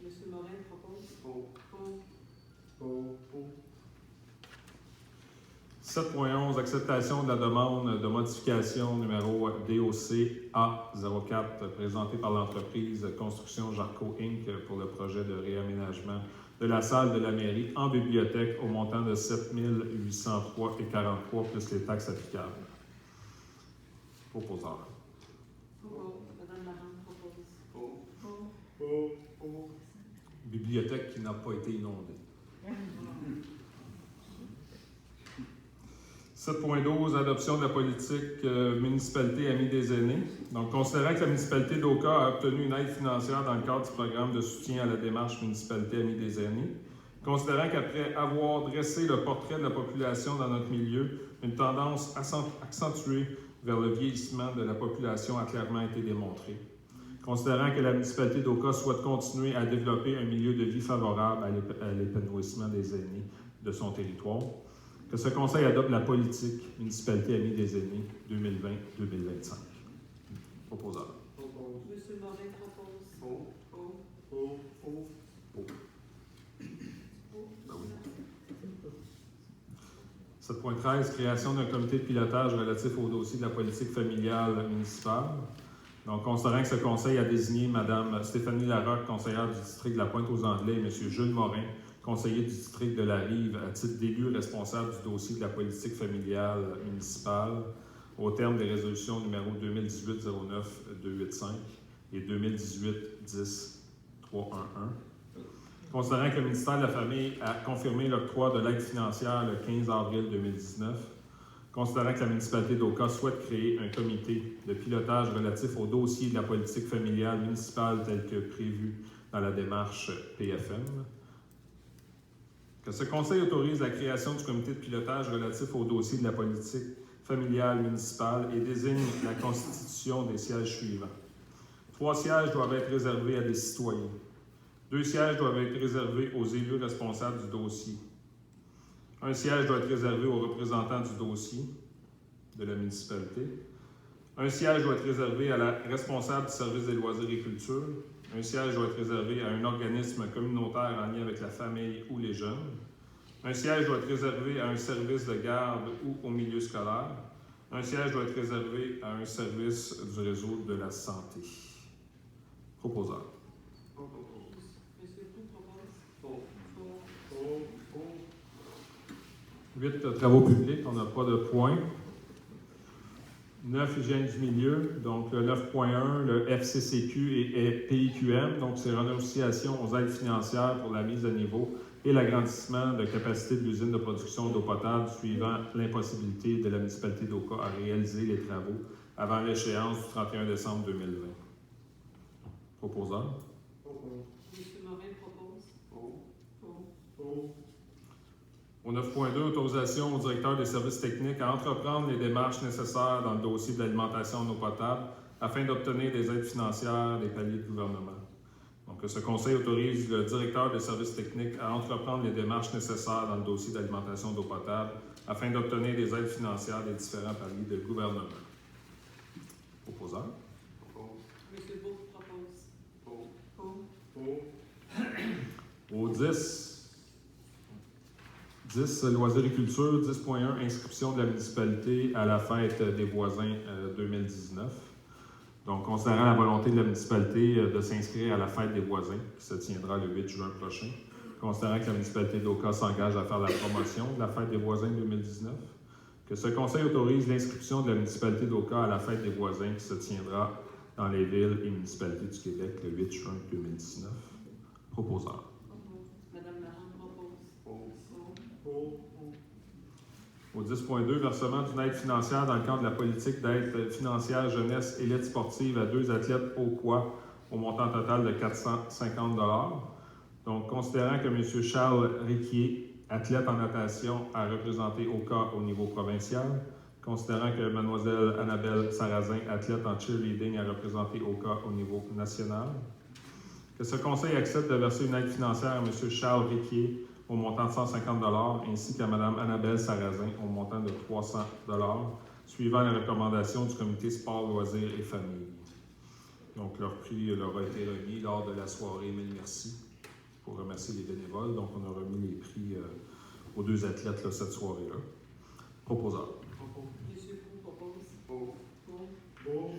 Speaker 2: Monsieur Morin propose.
Speaker 1: 7.11, acceptation de la demande de modification numéro DOC A04 présentée par l'entreprise Construction Jarco Inc. pour le projet de réaménagement de la salle de la mairie en bibliothèque au montant de 7 803,43 plus les taxes applicables. Proposeur.
Speaker 2: Propose. Madame Lalonde propose.
Speaker 1: Bibliothèque qui n'a pas été inondée. 7.12, adoption de la politique municipalité Amis des aînés. Donc, considérant que la municipalité d'Oka a obtenu une aide financière dans le cadre du programme de soutien à la démarche municipalité Amis des aînés, considérant qu'après avoir dressé le portrait de la population dans notre milieu, une tendance accentuée vers le vieillissement de la population a clairement été démontrée. Considérant que la municipalité d'Oka souhaite continuer à développer un milieu de vie favorable à l'épanouissement des aînés de son territoire, que ce conseil adopte la politique municipalité Amis des aînés 2020-2025. Proposeur.
Speaker 2: Monsieur Morin propose.
Speaker 1: Ben oui. 7.13, création d'un comité de pilotage relatif au dossier de la politique familiale municipale. Donc, considérant que ce conseil a désigné Mme Stéphanie Larocque, conseillère du district de la Pointe-aux-Anglais, et M. Jules Morin, conseiller du district de la Rive, à titre d'élu responsable du dossier de la politique familiale municipale, au terme des résolutions numéro 2018-09-285 et 2018-10-311. Considérant que le ministère de la Famille a confirmé l'octroi de l'aide financière le 15 avril 2019, considérant que la municipalité d'Oka souhaite créer un comité de pilotage relatif au dossier de la politique familiale municipale tel que prévu dans la démarche PFM, que ce conseil autorise la création du comité de pilotage relatif au dossier de la politique familiale municipale et désigne la constitution des sièges suivants. 3 sièges doivent être réservés à des citoyens. 2 sièges doivent être réservés aux élus responsables du dossier. 1 siège doit être réservé aux représentants du dossier de la municipalité. 1 siège doit être réservé à la responsable du service des loisirs et culture. 1 siège doit être réservé à un organisme communautaire en lien avec la famille ou les jeunes. 1 siège doit être réservé à un service de garde ou au milieu scolaire. 1 siège doit être réservé à un service du réseau de la santé. Proposeur.
Speaker 2: Monsieur Roux propose.
Speaker 4: Pour.
Speaker 2: Pour.
Speaker 1: 8 travaux publics, on n'a pas de points. 9 hygiène du milieu, donc le 9.1, le FCCQ et PIQM, donc c'est renonciation aux aides financières pour la mise à niveau et l'agrandissement de capacité de l'usine de production d'eau potable suivant l'impossibilité de la municipalité d'Oka à réaliser les travaux avant l'échéance du 31 décembre 2020. Proposeur.
Speaker 2: Monsieur Morin propose. Pour.
Speaker 1: Au 9.2, autorisation au directeur des services techniques à entreprendre les démarches nécessaires dans le dossier de l'alimentation en eau potable afin d'obtenir des aides financières des paliers de gouvernement. Donc, ce conseil autorise le directeur des services techniques à entreprendre les démarches nécessaires dans le dossier d'alimentation d'eau potable afin d'obtenir des aides financières des différents paliers de gouvernement. Proposeur.
Speaker 2: Monsieur Beau propose. Pour.
Speaker 1: Au 10, loisirs et culture, 10.1, inscription de la municipalité à la fête des voisins 2019. Donc, considérant la volonté de la municipalité de s'inscrire à la fête des voisins, qui se tiendra le 8 juin prochain, considérant que la municipalité d'Oka s'engage à faire la promotion de la fête des voisins 2019, que ce conseil autorise l'inscription de la municipalité d'Oka à la fête des voisins qui se tiendra dans les villes et municipalités du Québec le 8 juin 2019. Proposeur.
Speaker 2: Madame Larente propose.
Speaker 1: Au 10.2, versement d'une aide financière dans le cadre de la politique d'aide financière jeunesse élite sportive à 2 athlètes au quoi au montant total de 450 $. Donc, considérant que M. Charles Riquier, athlète en natation, a représenté Oka au niveau provincial, considérant que Mlle Annabelle Sarrazin, athlète en cheerleading, a représenté Oka au niveau national, que ce conseil accepte de verser une aide financière à M. Charles Riquier au montant de 150 $, ainsi qu'à Mme Annabelle Sarrazin au montant de 300 $, suivant les recommandations du comité sport, loisirs et famille. Donc, leur prix leur a été remis lors de la soirée Mille merci pour remercier les bénévoles. Donc, on a remis les prix aux 2 athlètes là, cette soirée-là. Proposeur.
Speaker 2: Monsieur Roux propose. Pour.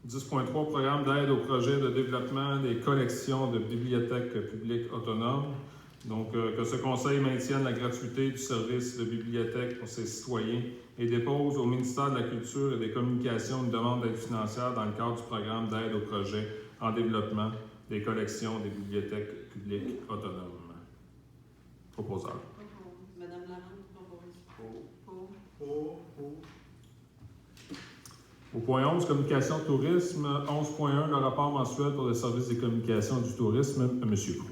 Speaker 1: 10.3, programme d'aide au projet de développement des collections de bibliothèques publiques autonomes. Donc, que ce conseil maintienne la gratuité du service de bibliothèque pour ses citoyens et dépose au ministère de la Culture et des Communications une demande d'aide financière dans le cadre du programme d'aide au projet en développement des collections des bibliothèques publiques autonomes. Proposeur.
Speaker 2: Madame Larente propose. Pour.
Speaker 1: Au point 11, communication tourisme, 11.1, le rapport mensuel pour le service des communications du tourisme, M. Roux.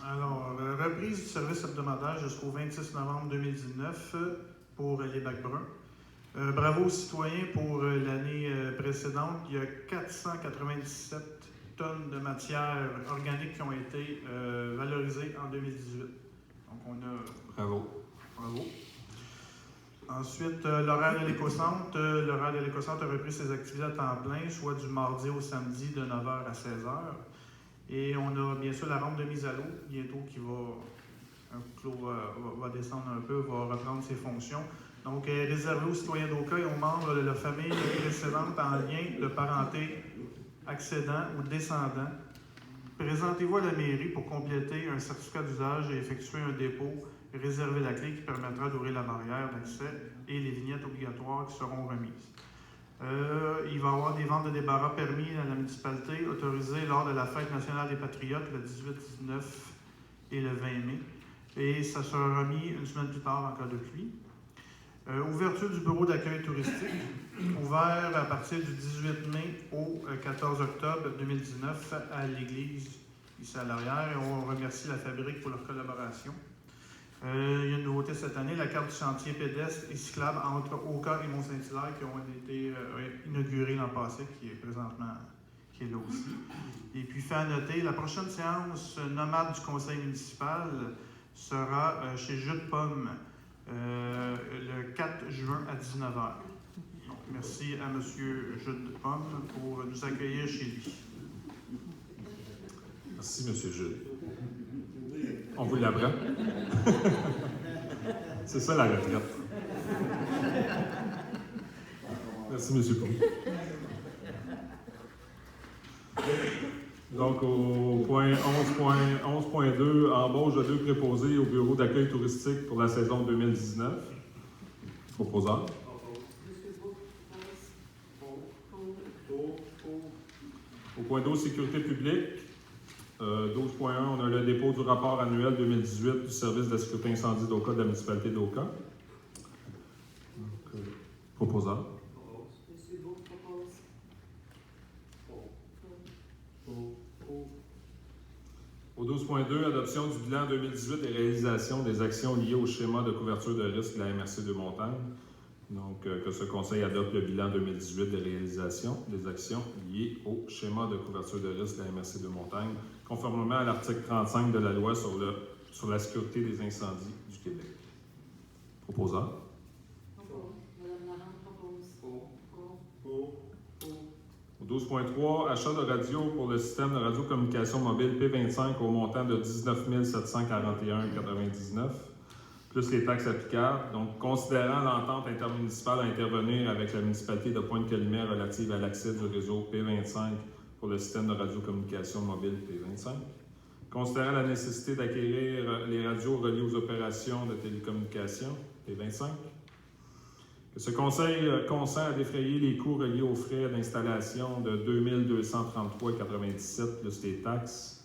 Speaker 5: Alors, reprise du service hebdomadaire jusqu'au 26 novembre 2019 pour les bacs bruns. Bravo aux citoyens pour l'année précédente. Il y a 497 tonnes de matière organique qui ont été valorisées en 2018. Donc, on a...
Speaker 1: Bravo.
Speaker 5: Ensuite, l'horaire de l'éco-centre. L'horaire de l'éco-centre a repris ses activités à temps plein, soit du mardi au samedi de 9h à 16h. Et on a bien sûr la rampe de mise à l'eau, bientôt qui va descendre un peu, va reprendre ses fonctions. Donc, est réservé aux citoyens d'Oka et aux membres de leur famille précédente en lien de parenté, accédant ou descendant. Présentez-vous à la mairie pour compléter un certificat d'usage et effectuer un dépôt et réserver la clé qui permettra d'ouvrir la barrière d'accès et les vignettes obligatoires qui seront remises. Il va y avoir des ventes de débarras permis à la municipalité, autorisées lors de la Fête nationale des Patriotes, le 18, 19 et le 20 mai. Et ça sera remis une semaine plus tard en cas de pluie. Ouverture du bureau d'accueil touristique, ouvert à partir du 18 mai au 14 octobre 2019 à l'église ici à l'arrière. Et on remercie la Fabrique pour leur collaboration. Il y a une nouveauté cette année, la carte du chantier pédestre et cyclable entre Oka et Mont-Saint-Hilaire qui ont été inaugurées l'an passé, qui est là aussi. Et puis, fait à noter, la prochaine séance nomade du conseil municipal sera chez Jus de Pomme le 4 juin à 19h. Donc, merci à M. Jus de Pomme pour nous accueillir chez lui.
Speaker 1: Merci, M. Jules. On vous l'apprend. C'est ça la retraite. Merci, M. Pou. Donc, au point 11.2, embauche de 2 préposés au bureau d'accueil touristique pour la saison 2019. Proposeur.
Speaker 2: Monsieur Bourg propose.
Speaker 1: Au point 12, sécurité publique. 12.1, on a le dépôt du rapport annuel 2018 du service de la sécurité incendie d'Oka de la municipalité d'Oka. Proposeur.
Speaker 2: Monsieur Bourg propose.
Speaker 1: Au 12.2, adoption du bilan 2018 et réalisation des actions liées au schéma de couverture de risque de la MRC de Montagne. Donc, que ce conseil adopte le bilan 2018 des réalisations des actions liées au schéma de couverture de risque de la MRC de Montagne, conformément à l'article 35 de la loi sur la sécurité des incendies du Québec. Proposeur.
Speaker 2: Madame Larente propose.
Speaker 1: Au 12.3, achat de radio pour le système de radiocommunication mobile P25 au montant de 19 741,99 plus les taxes applicables. Donc, considérant l'entente intermunicipale à intervenir avec la municipalité de Pointe-Calumet relative à l'accès du réseau P25 pour le système de radiocommunication mobile P25, considérant la nécessité d'acquérir les radios reliées aux opérations de télécommunication P25, que ce conseil consent à défrayer les coûts reliés aux frais d'installation de 2 233,97 plus les taxes,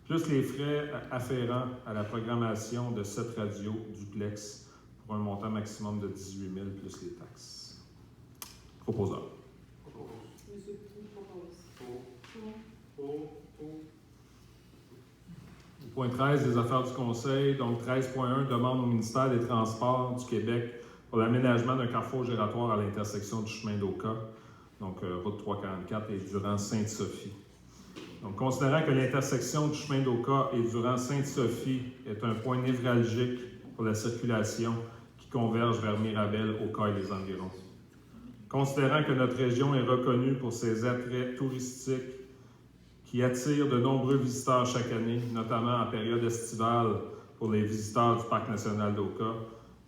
Speaker 1: plus les frais afférents à la programmation de 7 radios duplex pour un montant maximum de 18 000 plus les taxes. Proposeur.
Speaker 2: Monsieur Pou propose.
Speaker 1: Au point 13, les affaires du conseil. Donc 13.1, demande au ministère des Transports du Québec pour l'aménagement d'un carrefour gératoire à l'intersection du chemin d'Oka, donc route 344 et durant Sainte-Sophie. Donc, considérant que l'intersection du chemin d'Oka et durant Sainte-Sophie est un point névralgique pour la circulation qui converge vers Mirabel, Oka et les environs. Considérant que notre région est reconnue pour ses attraits touristiques qui attirent de nombreux visiteurs chaque année, notamment en période estivale pour les visiteurs du Parc national d'Oka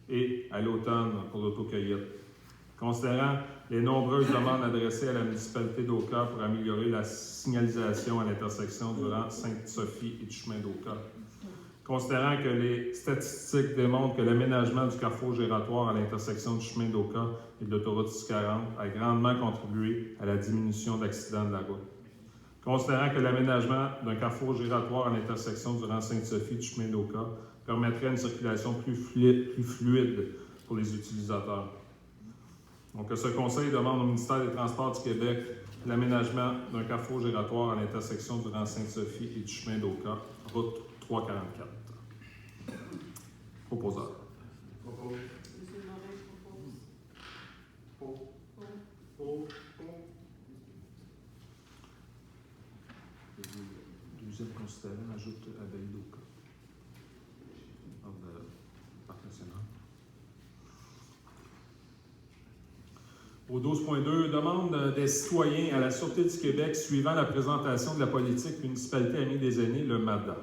Speaker 1: et à l'automne pour l'autocueillette. Considérant les nombreuses demandes adressées à la municipalité d'Oka pour améliorer la signalisation à l'intersection durant Sainte-Sophie et du chemin d'Oka. Considérant que les statistiques démontrent que l'aménagement du carrefour gératoire à l'intersection du chemin d'Oka et de l'autoroute 640 a grandement contribué à la diminution d'accidents de la route. Considérant que l'aménagement d'un carrefour gératoire à l'intersection durant Sainte-Sophie du chemin d'Oka permettrait une circulation plus fluide pour les utilisateurs. Donc, ce conseil demande au ministère des Transports du Québec l'aménagement d'un carrefour gératoire à l'intersection durant Sainte-Sophie et du chemin d'Oka, route 344. Proposeur.
Speaker 2: Monsieur Morin propose.
Speaker 1: Le deuxième considérant ajoute Abbaye d'Oka. Parc national. Au 12.2, demande des citoyens à la Sûreté du Québec suivant la présentation de la politique Municipalité Amis des aînés, le MADA.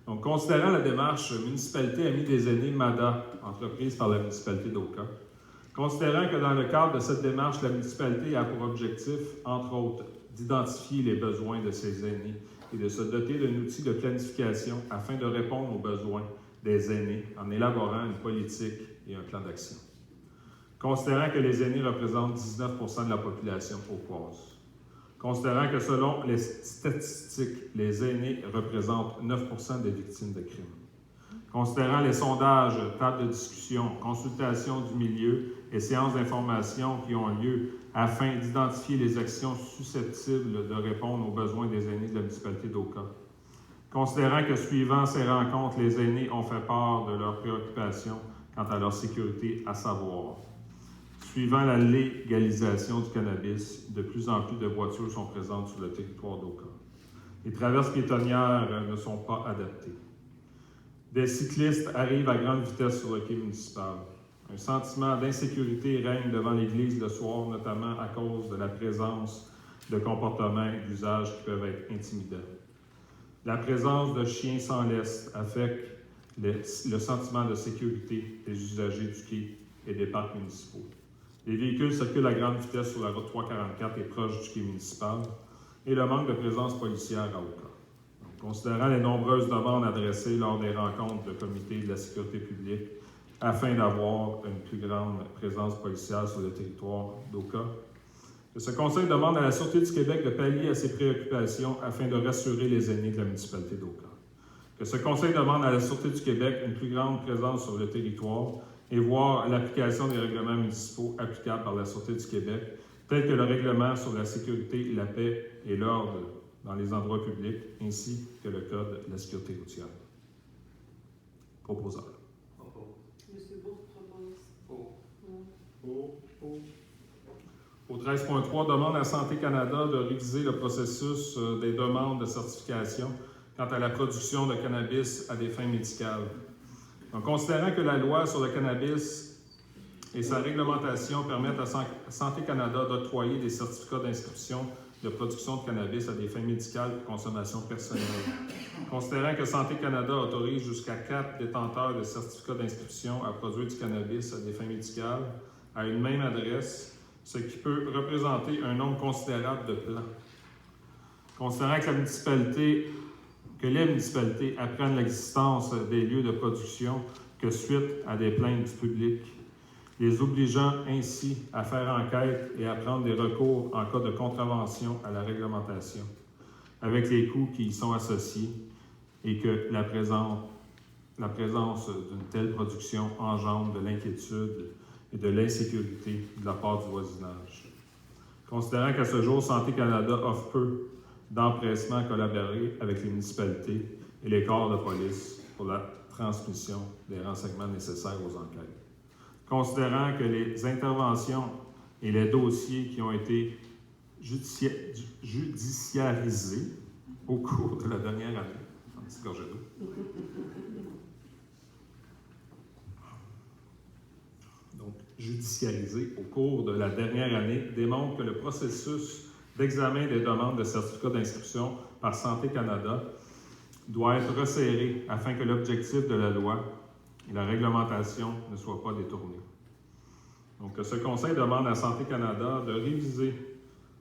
Speaker 1: Donc, considérant la démarche Municipalité Amis des aînés, MADA, entreprise par la municipalité d'Oka, Considérant que dans le cadre de cette démarche, la municipalité a pour objectif, entre autres, d'identifier les besoins de ses aînés et de se doter d'un outil de planification afin de répondre aux besoins des aînés en élaborant une politique et un plan d'action. Considérant que les aînés représentent 19% de la population pauquoise. Considérant que selon les statistiques, les aînés représentent 9% des victimes de crimes. Considérant les sondages, tables de discussion, consultations du milieu et séances d'information qui ont lieu afin d'identifier les actions susceptibles de répondre aux besoins des aînés de la municipalité d'Oka. Considérant que suivant ces rencontres, les aînés ont fait part de leurs préoccupations quant à leur sécurité, à savoir, suivant la légalisation du cannabis, de plus en plus de voitures sont présentes sur le territoire d'Oka. Les traverses piétonnières ne sont pas adaptées. Des cyclistes arrivent à grande vitesse sur le quai municipal. Un sentiment d'insécurité règne devant l'église le soir, notamment à cause de la présence de comportements et d'usages qui peuvent être intimidants. La présence de chiens sans laisse affecte le sentiment de sécurité des usagers du quai et des parcs municipaux. Les véhicules circulent à grande vitesse sur la route 344 et proche du quai municipal et le manque de présence policière à Oka. Considérant les nombreuses demandes adressées lors des rencontres de comité de la sécurité publique afin d'avoir une plus grande présence policière sur le territoire d'Oka, que ce conseil demande à la Sûreté du Québec de pallier à ses préoccupations afin de rassurer les aînés de la municipalité d'Oka. Que ce conseil demande à la Sûreté du Québec une plus grande présence sur le territoire et voir l'application des règlements municipaux applicables par la Sûreté du Québec, tels que le règlement sur la sécurité, la paix et l'ordre dans les endroits publics, ainsi que le Code de la sécurité routière. Proposeur.
Speaker 2: Monsieur Bourque propose.
Speaker 1: Au 13.3, demande à Santé Canada de réviser le processus des demandes de certification quant à la production de cannabis à des fins médicales. Donc, considérant que la loi sur le cannabis et sa réglementation permettent à Santé Canada d'octroyer des certificats d'inscription de production de cannabis à des fins médicales pour consommation personnelle. Considérant que Santé Canada autorise jusqu'à 4 détenteurs de certificats d'inscription à produire du cannabis à des fins médicales à une même adresse, ce qui peut représenter un nombre considérable de plans. Considérant que les municipalités apprennent l'existence des lieux de production que suite à des plaintes du public, les obligeant ainsi à faire enquête et à prendre des recours en cas de contravention à la réglementation, avec les coûts qui y sont associés et que la présence d'une telle production engendre de l'inquiétude et de l'insécurité de la part du voisinage. Considérant qu'à ce jour, Santé Canada offre peu d'empressement à collaborer avec les municipalités et les corps de police pour la transmission des renseignements nécessaires aux enquêtes. Considérant que les interventions et les dossiers qui ont été judiciarisés au cours de la dernière année, judiciarisés au cours de la dernière année démontrent que le processus d'examen des demandes de certificats d'inscription par Santé Canada doit être resserré afin que l'objectif de la loi et la réglementation ne soient pas détournés. Donc, ce conseil demande à Santé Canada de réviser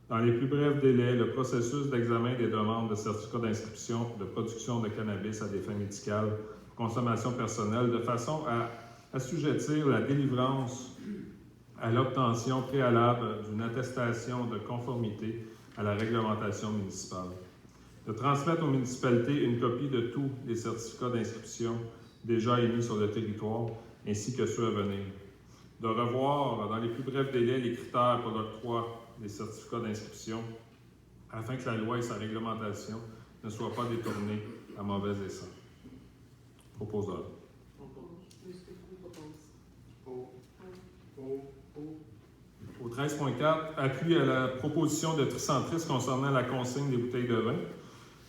Speaker 1: dans les plus brefs délais le processus d'examen des demandes de certificats d'inscription de production de cannabis à des fins médicales pour consommation personnelle de façon à assujettir la délivrance à l'obtention préalable d'une attestation de conformité à la réglementation municipale, de transmettre aux municipalités une copie de tous les certificats d'inscription déjà émis sur le territoire, ainsi que ceux à venir, de revoir dans les plus brefs délais les critères pour l'octroi des certificats d'inscription, afin que la loi et sa réglementation ne soient pas détournées à mauvais escient. Proposeur.
Speaker 2: Monsieur Proux propose.
Speaker 1: Au 13.4, appui à la proposition de Tricentris concernant la consigne des bouteilles de vin.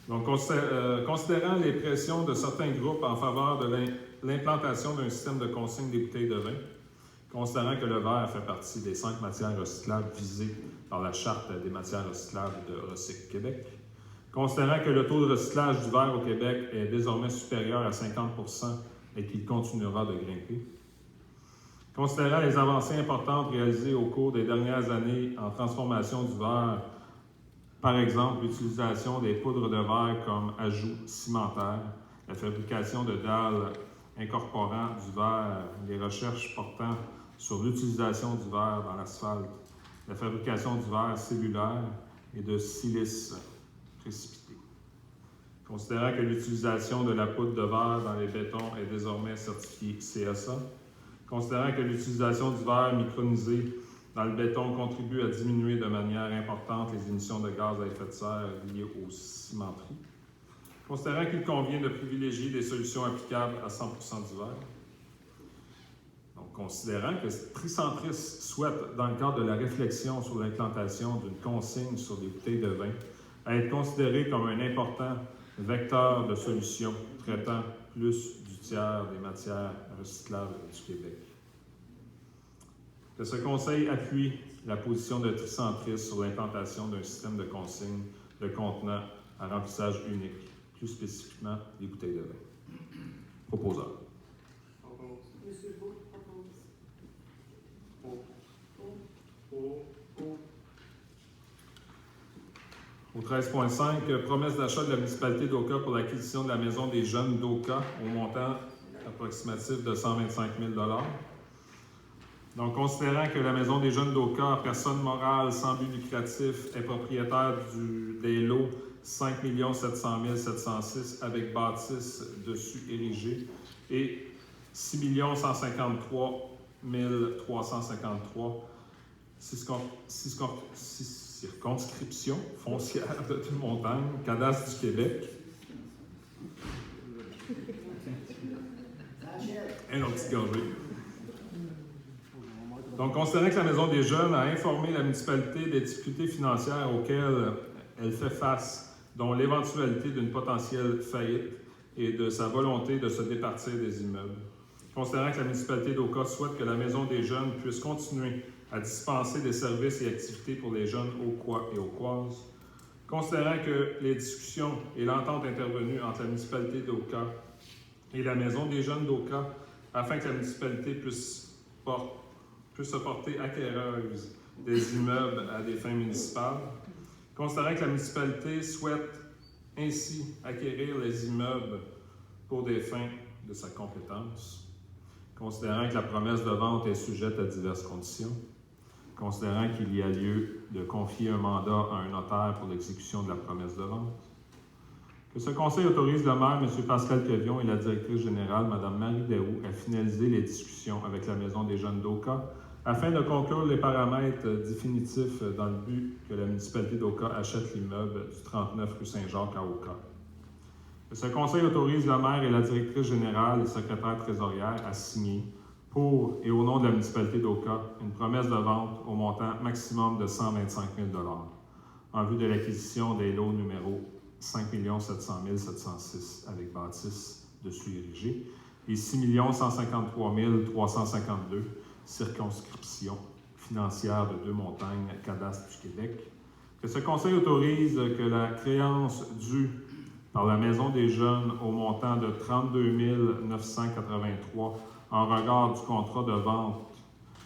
Speaker 1: Donc, considérant les pressions de certains groupes en faveur de l'implantation d'un système de consigne des bouteilles de vin, considérant que le verre fait partie des 5 matières recyclables visées par la Charte des matières recyclables de Recyc Québec, considérant que le taux de recyclage du verre au Québec est désormais supérieur à 50 % et qu'il continuera de grimper, Considérant les avancées importantes réalisées au cours des dernières années en transformation du verre, par exemple l'utilisation des poudres de verre comme ajout cimentaire, la fabrication de dalles incorporant du verre, les recherches portant sur l'utilisation du verre dans l'asphalte, la fabrication du verre cellulaire et de silice précipité. Considérant que l'utilisation de la poudre de verre dans les bétons est désormais certifiée CSA, considérant que l'utilisation du verre micronisé dans le béton contribue à diminuer de manière importante les émissions de gaz à effet de serre liées aux cimenteries, considérant qu'il convient de privilégier des solutions applicables à 100% du verre, donc considérant que Tricentris souhaite, dans le cadre de la réflexion sur l'implantation d'une consigne sur des bouteilles de vin, à être considéré comme un important vecteur de solutions traitant plus du tiers des matières recyclables du Québec. Que ce Conseil appuie la position de Tricentris sur l'implantation d'un système de consigne de contenants à remplissage unique, plus spécifiquement les bouteilles de vin. Proposeur.
Speaker 2: Monsieur Bourque propose.
Speaker 1: Au 13.5, promesse d'achat de la municipalité d'Oka pour l'acquisition de la maison des jeunes d'Oka au montant approximatif de 125 000 $. Donc, considérant que la maison des jeunes d'Oka, personne morale sans but lucratif, est propriétaire des lots 5 700 706 avec bâtisse dessus érigée et 6 153 353 circonscriptions foncières de toute montagne, cadastre du Québec. Et non, petit gorgée. Donc, considérant que la Maison des Jeunes a informé la municipalité des difficultés financières auxquelles elle fait face, dont l'éventualité d'une potentielle faillite et de sa volonté de se départir des immeubles. Considérant que la municipalité d'Oka souhaite que la Maison des Jeunes puisse continuer à dispenser des services et activités pour les jeunes Auquois et Auquoises. Considérant que les discussions et l'entente intervenue entre la municipalité d'Oka et la Maison des Jeunes d'Oka, afin que la municipalité puisse se porter acquéreuse des immeubles à des fins municipales. Considérant que la municipalité souhaite ainsi acquérir les immeubles pour des fins de sa compétence. Considérant que la promesse de vente est sujette à diverses conditions. Considérant qu'il y a lieu de confier un mandat à un notaire pour l'exécution de la promesse de vente. Que ce Conseil autorise le maire, M. Pascal Quevion, et la directrice générale, Mme Marie Daou, à finaliser les discussions avec la Maison des Jeunes d'Oka afin de conclure les paramètres définitifs dans le but que la municipalité d'Oka achète l'immeuble du 39 rue Saint-Jacques à Oka. Que ce Conseil autorise le maire et la directrice générale et secrétaire trésorière à signer pour et au nom de la municipalité d'Oka une promesse de vente au montant maximum de 125 000 $ en vue de l'acquisition des lots numéro 5 700 706 avec bâtisse dessus érigée et 6 153 352 circonscriptions financières de Deux-Montagnes, cadastre du Québec. Que ce Conseil autorise que la créance due par la Maison des Jeunes au montant de 32 983 en regard du contrat de vente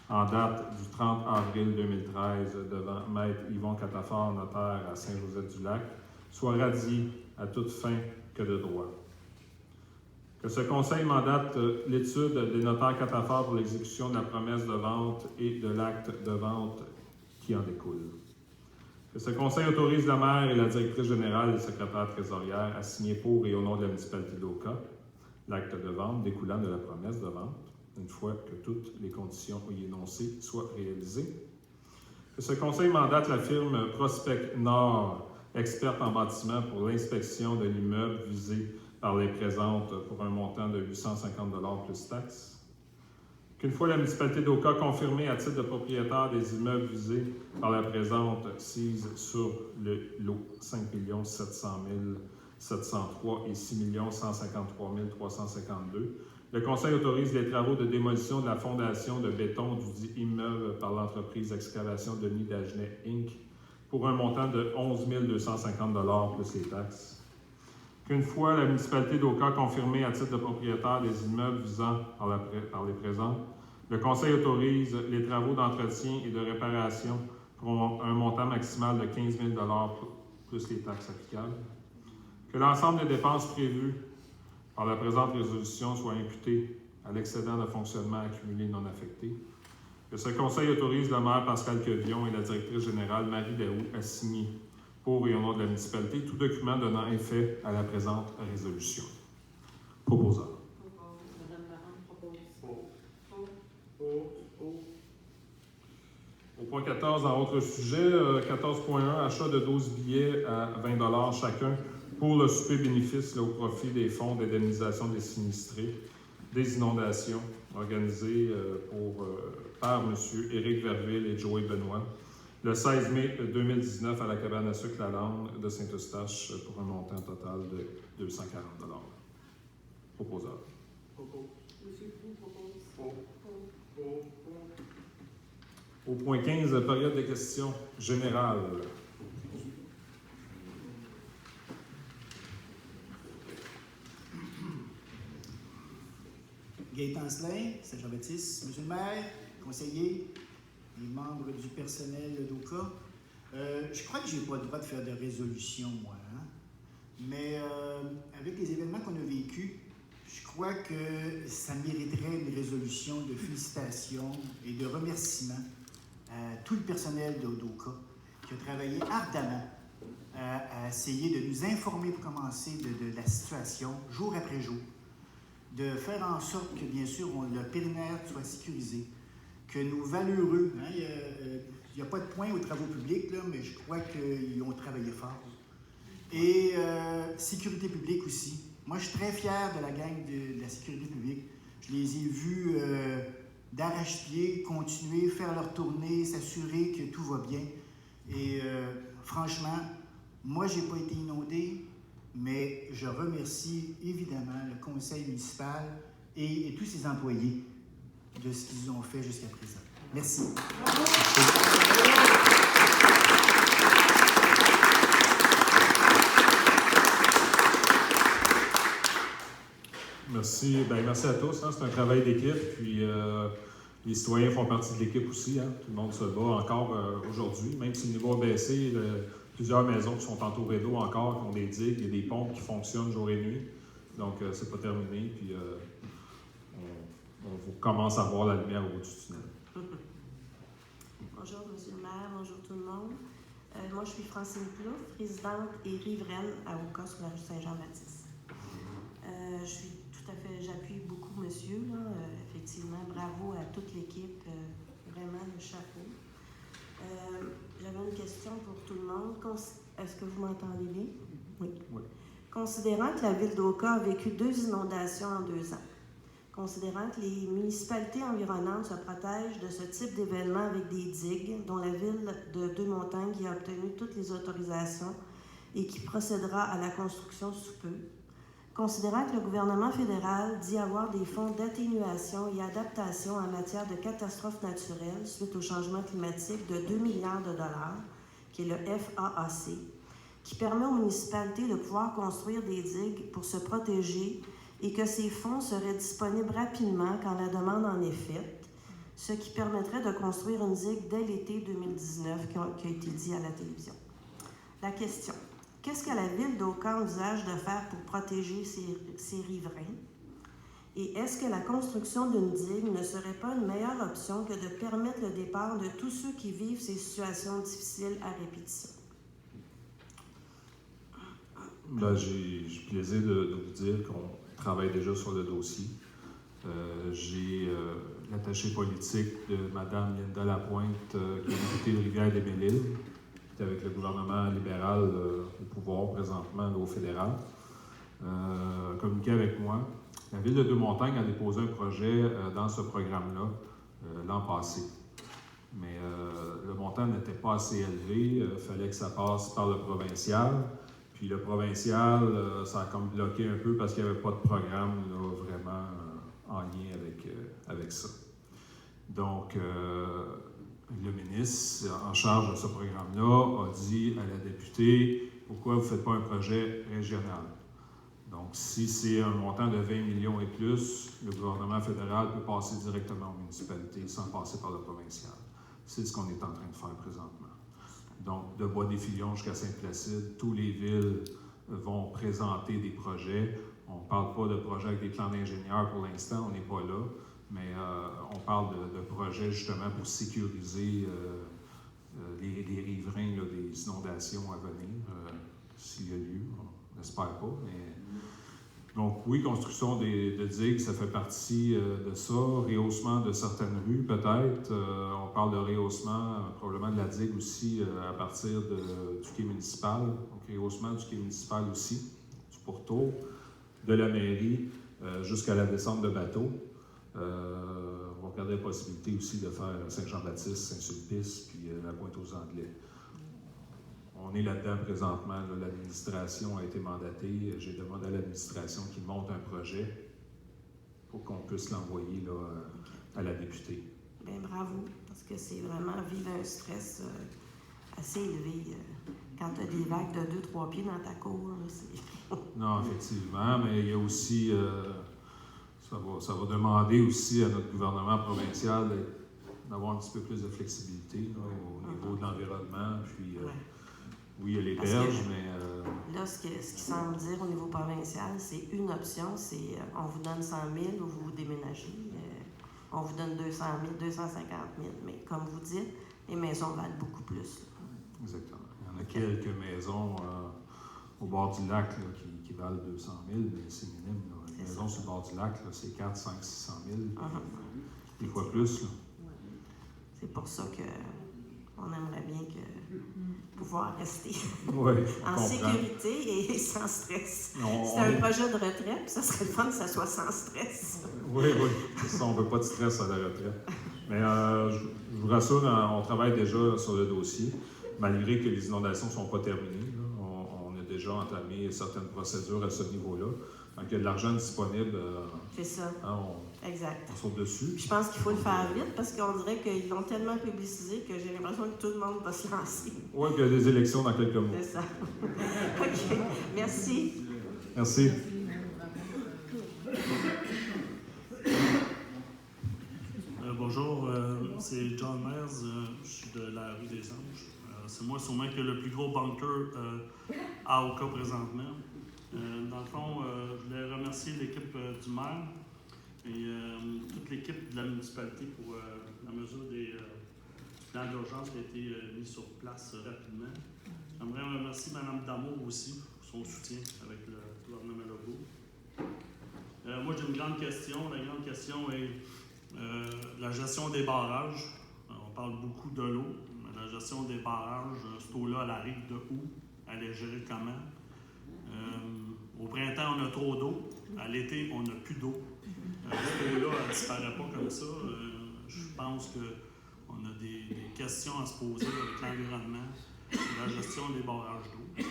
Speaker 1: en date du 30 avril 2013 devant Maître Yvon Catafort, notaire à Saint-Joseph-du-Lac, soit radié à toute fin que de droit. Que ce Conseil mandate l'étude des notaires catafores pour l'exécution de la promesse de vente et de l'acte de vente qui en découle. Que ce Conseil autorise la maire et la directrice générale et le secrétaire trésorière à signer pour et au nom de la municipalité d'Oka l'acte de vente découlant de la promesse de vente, une fois que toutes les conditions y énoncées soient réalisées. Que ce Conseil mandate la firme Prospect Nord, experte en bâtiment, pour l'inspection de l'immeuble visé par les présentes pour un montant de 850 $ plus taxes. Qu'une fois la municipalité d'Oka confirmée à titre de propriétaire des immeubles visés par la présente sise sur le lot 5 700 703 et 6 153 352, le Conseil autorise les travaux de démolition de la fondation de béton du dit immeuble par l'entreprise d'excavation Denis Dagenet, Inc. pour un montant de 11 250 $ plus les taxes. Qu'une fois la municipalité d'Oka confirmée à titre de propriétaire des immeubles visant par les présents Le Conseil autorise les travaux d'entretien et de réparation pour un montant maximal de 15 000 plus les taxes applicables. Que l'ensemble des dépenses prévues par la présente résolution soient imputées à l'excédent de fonctionnement accumulé non affecté. Que ce Conseil autorise le maire Pascal Quevillon et la directrice générale Marie Daou à signer pour et au nom de la municipalité tout document donnant effet à la présente résolution. Proposeur.
Speaker 2: Madame Parent propose.
Speaker 1: Au point 14, en autre sujet, 14.1, achat de 12 billets à 20 chacun pour le souper bénéfice au profit des fonds d'indemnisation des sinistrés des inondations organisé par M. Éric Verville et Joey Benoît le 16 mai 2019 à la cabane à sucre Lalande de Saint-Eustache pour un montant total de 240 $. Proposeur.
Speaker 2: Monsieur Proulx propose.
Speaker 1: Au point 15, période de questions générales.
Speaker 6: Gaëtan Slain, Saint-Jean-Baptiste, Monsieur le maire, conseiller, les membres du personnel d'OCA. Je crois que je n'ai pas le droit de faire de résolution, moi. Hein? Mais avec les événements qu'on a vécus, je crois que ça mériterait une résolution de félicitations et de remerciements à tout le personnel d'OCA qui a travaillé ardemment à essayer de nous informer pour commencer de la situation jour après jour, de faire en sorte que, bien sûr, le périmètre soit sécurisé, que nos valeureux, hein, il n'y a pas de point aux travaux publics, là, mais je crois qu'ils ont travaillé fort. Et sécurité publique aussi. Moi, je suis très fier de la gang de la sécurité publique. Je les ai vus d'arrache-pied continuer, faire leur tournée, s'assurer que tout va bien. Et franchement, moi, je n'ai pas été inondé, mais je remercie évidemment le conseil municipal et tous ses employés de ce qu'ils ont fait jusqu'à présent. Merci.
Speaker 1: Merci. Merci à tous. Hein. C'est un travail d'équipe. Puis les citoyens font partie de l'équipe aussi. Hein. Tout le monde se bat encore aujourd'hui. Même si le niveau a baissé, plusieurs maisons qui sont entourées d'eau encore, qui ont des digues, il y a des pompes qui fonctionnent jour et nuit. Donc, c'est pas terminé. Puis on commence à voir la lumière au bout du tunnel.
Speaker 7: Bonjour, Monsieur le maire. Bonjour tout le monde. Moi, je suis Francine Plouffe, résidente et riveraine à Oka sur la rue Saint-Jean-Baptiste. J'appuie beaucoup monsieur, là, effectivement, bravo à toute l'équipe, vraiment le chapeau. J'avais une question pour tout le monde. Est-ce que vous m'entendez bien? Oui. Considérant que la ville d'Oka a vécu 2 inondations en 2 ans, considérant que les municipalités environnantes se protègent de ce type d'événement avec des digues, dont la ville de Deux-Montagnes qui a obtenu toutes les autorisations et qui procédera à la construction sous peu, considérant que le gouvernement fédéral dit avoir des fonds d'atténuation et adaptation en matière de catastrophes naturelles suite au changement climatique de 2 milliards $, qui est le FAAC, qui permet aux municipalités de pouvoir construire des digues pour se protéger et que ces fonds seraient disponibles rapidement quand la demande en est faite, ce qui permettrait de construire une digue dès l'été 2019, qui a été dit à la télévision. La question: qu'est-ce que la ville d'Oka envisage de faire pour protéger ses riverains? Et est-ce que la construction d'une digue ne serait pas une meilleure option que de permettre le départ de tous ceux qui vivent ces situations difficiles à répétition?
Speaker 1: J'ai le plaisir de vous dire qu'on travaille déjà sur le dossier. J'ai l'attaché politique de Mme Linda Lapointe, qui est députée de Rivière-des-Belles-Îles, qui est avec le gouvernement libéral au pouvoir présentement, au fédéral, communiqué avec moi. La ville de Deux-Montagnes a déposé un projet dans ce programme-là l'an passé. Mais le montant n'était pas assez élevé. Il fallait que ça passe par le provincial. Puis le provincial, ça a comme bloqué un peu parce qu'il n'y avait pas de programme là, vraiment en lien avec ça. Donc, le ministre en charge de ce programme-là a dit à la députée « Pourquoi vous ne faites pas un projet régional? » Donc, si c'est un montant de 20 millions et plus, le gouvernement fédéral peut passer directement aux municipalités sans passer par le provincial. C'est ce qu'on est en train de faire présentement. Donc, de Bois-des-Filions jusqu'à Sainte-Placide, toutes les villes vont présenter des projets. On ne parle pas de projets avec des plans d'ingénieurs pour l'instant, on n'est pas là, mais on parle de projets justement pour sécuriser les riverains là, des inondations à venir, s'il y a lieu. On n'espère pas, mais... Donc oui, construction de digues, ça fait partie de ça. Rehaussement de certaines rues, peut-être. On parle de rehaussement, probablement de la digue aussi, à partir du quai municipal. Donc rehaussement du quai municipal aussi, du pourtour, de la mairie jusqu'à la descente de bateau. On va regarder la possibilité aussi de faire Saint-Jean-Baptiste, Saint-Sulpice, puis la Pointe-aux-Anglais. On est là-dedans présentement. Là, l'administration a été mandatée. J'ai demandé à l'administration qu'il monte un projet pour qu'on puisse l'envoyer là, à la députée.
Speaker 7: Bien, bravo, parce que c'est vraiment vivre un stress assez élevé. Quand tu as des vagues de 2-3 pieds dans ta cour, là, c'est...
Speaker 1: Non, effectivement, mais il y a aussi... ça va demander aussi à notre gouvernement provincial d'avoir un petit peu plus de flexibilité là, au niveau de l'environnement. Puis, oui, il y a les berges, mais...
Speaker 7: Là, ce qui semble dire au niveau provincial, c'est une option, c'est on vous donne 100 000 ou vous vous déménagez. On vous donne 200 000, 250 000. Mais comme vous dites, les maisons valent beaucoup plus. Là.
Speaker 1: Exactement. Il y en a quelques maisons au bord du lac là, qui valent 200 000, mais c'est minime. Là. Les maisons sur le bord du lac, là, c'est 400 000, 600 000, des fois plus. Là.
Speaker 7: C'est pour ça qu'on aimerait bien pouvoir rester en sécurité et sans stress. C'est un projet de retraite, puis ça serait le fun que ça soit sans stress.
Speaker 1: Oui, c'est ça, on ne veut pas de stress à la retraite. Mais je vous rassure, on travaille déjà sur le dossier, malgré que les inondations ne sont pas terminées. Là, on a déjà entamé certaines procédures à ce niveau-là. Donc, il y a de l'argent disponible.
Speaker 7: C'est ça.
Speaker 1: Hein,
Speaker 7: exact.
Speaker 1: On saute dessus.
Speaker 7: Puis je pense qu'il faut le faire vite parce qu'on dirait qu'ils l'ont tellement publicisé que j'ai l'impression que tout le monde va se lancer.
Speaker 1: Oui, puis il y a des élections dans quelques mois.
Speaker 7: C'est ça. OK. Merci.
Speaker 1: Merci.
Speaker 8: Bonjour, c'est John Myers, je suis de la rue des Anges. C'est moi sûrement qui ai le plus gros bunker à Oka présentement. Dans le fond, je voulais remercier l'équipe du maire et toute l'équipe de la municipalité pour la mesure des plans d'urgence qui a été mis sur place rapidement. J'aimerais remercier Mme Damour aussi pour son soutien avec le gouvernement Legault. Moi, j'ai une grande question. La grande question est la gestion des barrages. On parle beaucoup de l'eau, mais la gestion des barrages, cette eau-là, elle arrive de où? Elle est gérée comment? Au printemps, on a trop d'eau. À l'été, on n'a plus d'eau. Cette eau-là, elle ne disparaît pas comme ça. Je pense qu'on a des questions à se poser avec l'environnement sur la gestion des barrages d'eau.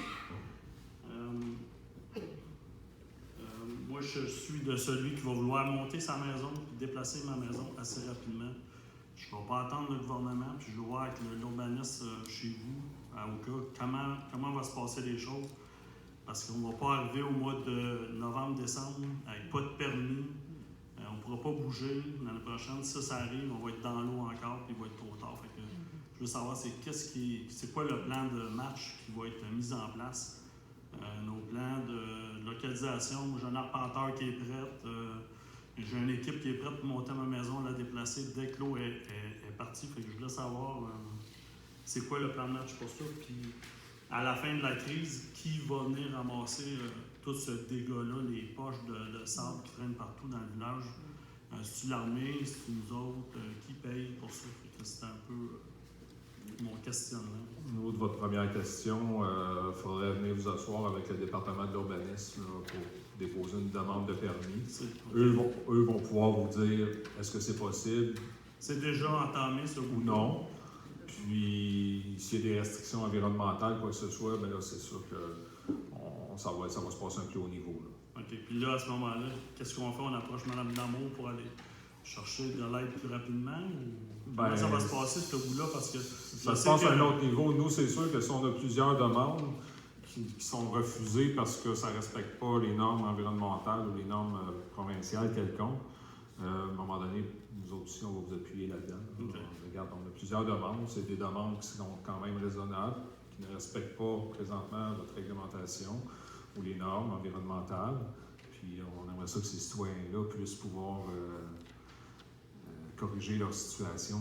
Speaker 8: Moi, je suis de celui qui va vouloir monter sa maison et déplacer ma maison assez rapidement. Je ne vais pas attendre le gouvernement, puis je vais voir avec l'urbaniste chez vous, à Oka, comment va se passer les choses. Parce qu'on ne va pas arriver au mois de novembre-décembre avec pas de permis. On ne pourra pas bouger. L'année prochaine, si ça arrive, on va être dans l'eau encore, puis il va être trop tard. Fait que je veux savoir c'est quoi le plan de marche qui va être mis en place. Nos plans de localisation. Moi, j'ai un arpenteur qui est prêt. J'ai une équipe qui est prête pour monter ma maison, la déplacer dès que l'eau est partie. Fait que je voulais savoir c'est quoi le plan de match pour ça. Puis à la fin de la crise, qui va venir ramasser tout ce dégât-là, les poches de sable qui traînent partout dans le village? C'est-tu l'armée, c'est nous autres? Qui paye pour ça? Fait que c'est un peu mon questionnement.
Speaker 1: Au niveau de votre première question, il faudrait venir vous asseoir avec le département de l'urbanisme là, pour déposer une demande de permis. Eux vont pouvoir vous dire est-ce que c'est possible.
Speaker 8: C'est déjà entamé, ce
Speaker 1: ou non. Puis, s'il y a des restrictions environnementales, quoi que ce soit, bien là, c'est sûr que ça va se passer à un plus haut niveau. Là.
Speaker 8: OK. Puis là, à ce moment-là, qu'est-ce qu'on fait? On approche Mme Damour pour aller chercher de l'aide plus rapidement? Ou comment ça va se passer, ce bout-là? Parce que
Speaker 1: ça se passe à un autre niveau. Nous, c'est sûr que si on a plusieurs demandes qui sont refusés parce que ça ne respecte pas les normes environnementales ou les normes provinciales quelconques. À un moment donné, nous autres aussi, on va vous appuyer là-dedans.
Speaker 8: Okay.
Speaker 1: Regarde, on a plusieurs demandes. C'est des demandes qui sont quand même raisonnables, qui ne respectent pas présentement votre réglementation ou les normes environnementales. Puis on aimerait ça que ces citoyens-là puissent pouvoir corriger leur situation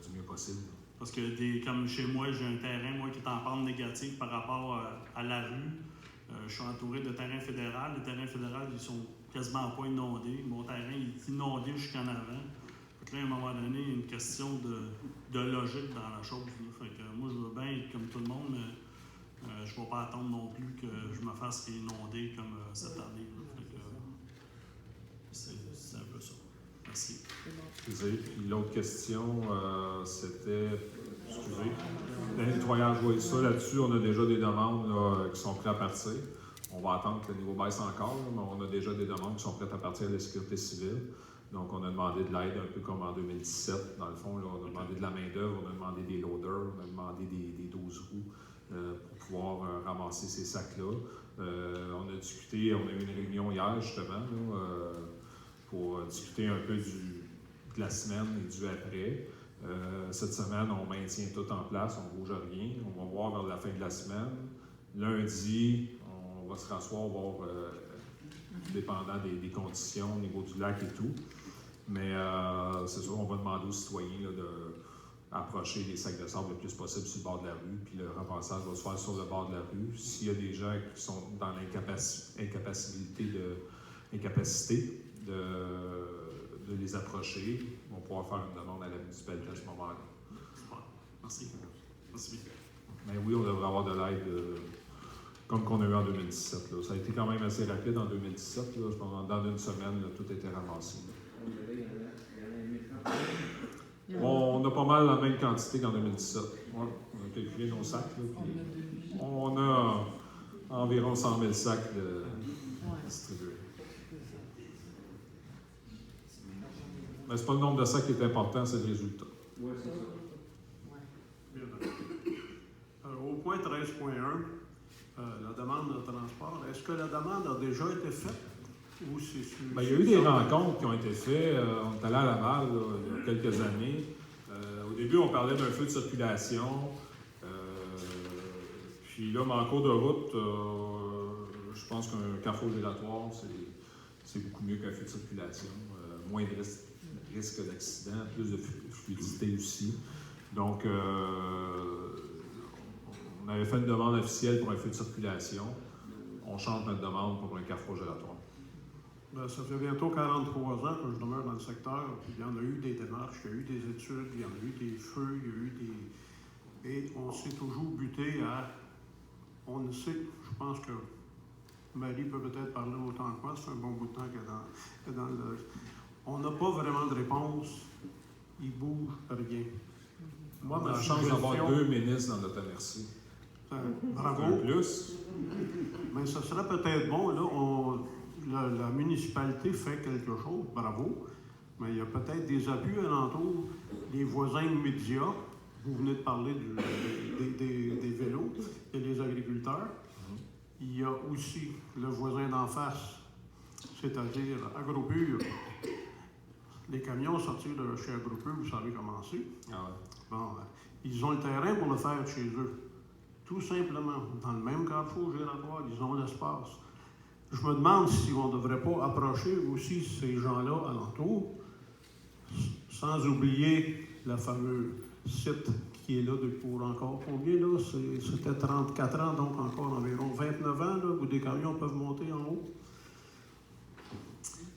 Speaker 1: du mieux possible.
Speaker 8: Parce que comme chez moi, j'ai un terrain moi, qui est en pente négative par rapport à la rue. Je suis entouré de terrains fédéraux. Les terrains fédéraux, ils sont quasiment pas inondés. Mon terrain est inondé jusqu'en avant. Fait que là, à un moment donné, il y a une question de logique dans la chose. Là. Fait que moi, je veux bien être comme tout le monde, mais je ne vais pas attendre non plus que je me fasse inonder comme cette année. Là. Fait que c'est un peu ça. Merci.
Speaker 1: Excusez. Puis l'autre question, c'était... Excusez. Le nettoyage, oui, ça, là-dessus, on a déjà des demandes là, qui sont prêtes à partir. On va attendre que le niveau baisse encore, là, mais on a déjà des demandes qui sont prêtes à partir de la sécurité civile. Donc, on a demandé de l'aide un peu comme en 2017. Dans le fond, là, on a demandé de la main-d'œuvre, on a demandé des loaders, on a demandé des 12 roues pour pouvoir ramasser ces sacs-là. On a discuté, on a eu une réunion hier, justement, là, pour discuter un peu de la semaine et du après. Cette semaine, on maintient tout en place, on ne bouge rien. On va voir vers la fin de la semaine. Lundi, on va se rasseoir, voir, dépendant des conditions au niveau du lac et tout. Mais c'est sûr, on va demander aux citoyens là, d'approcher les sacs de sable le plus possible sur le bord de la rue, puis le ramassage va se faire sur le bord de la rue. S'il y a des gens qui sont dans l'incapacité de les approcher, on va pouvoir faire une demande à la municipalité à ce moment-là.
Speaker 8: Super. Merci. Merci.
Speaker 1: Mais oui, on devrait avoir de l'aide comme qu'on a eu en 2017. Là. Ça a été quand même assez rapide en 2017. Là. Je pense que dans une semaine, là, tout était ramassé. On a pas mal la même quantité qu'en 2017. Ouais, on a calculé nos sacs. Là, puis on a environ 100 000 sacs distribués. Mais c'est pas le nombre de sacs qui est important, c'est le résultat.
Speaker 4: Oui, c'est ça. Au point 13.1, la demande de transport, est-ce que la demande a déjà été faite ou c'est sur...
Speaker 1: Bien, il y a eu des rencontres qui ont été faites. On est allé à Laval là, il y a quelques années. Au début, on parlait d'un feu de circulation. Puis là, mais en cours de route, je pense qu'un carrefour gératoire, c'est beaucoup mieux qu'un feu de circulation. Moins de risque d'accident, plus de fluidité aussi. Donc, on avait fait une demande officielle pour un feu de circulation. On change notre demande pour un carrefour gératoire.
Speaker 4: Bien, ça fait bientôt 43 ans que je demeure dans le secteur. Puis il y en a eu des démarches, il y a eu des études, il y en a eu des feux, il y a eu des... Et on s'est toujours buté à... On ne sait, je pense que Marie peut peut-être parler autant que moi, ça fait un bon bout de temps qu'elle est dans le... On n'a pas vraiment de réponse. Il bouge rien.
Speaker 1: Moi, on a la chance d'avoir 2 ministres dans notre MRC.
Speaker 4: Bravo.
Speaker 1: Un plus.
Speaker 4: Mais ce serait peut-être bon, là, la municipalité fait quelque chose, bravo, mais il y a peut-être des abus alentour, les voisins immédiats, vous venez de parler des vélos, et les agriculteurs. Il y a aussi le voisin d'en face, c'est-à-dire AgroPure. Les camions sortis de chez AgroPure, vous savez comment c'est.
Speaker 1: Ah ouais.
Speaker 4: Bon, ils ont le terrain pour le faire chez eux. Tout simplement, dans le même carrefour gératoire, ils ont l'espace. Je me demande si on ne devrait pas approcher aussi ces gens-là alentour, sans oublier le fameux site qui est là pour encore combien, là? C'était 34 ans, donc encore environ 29 ans, là, où des camions peuvent monter en haut.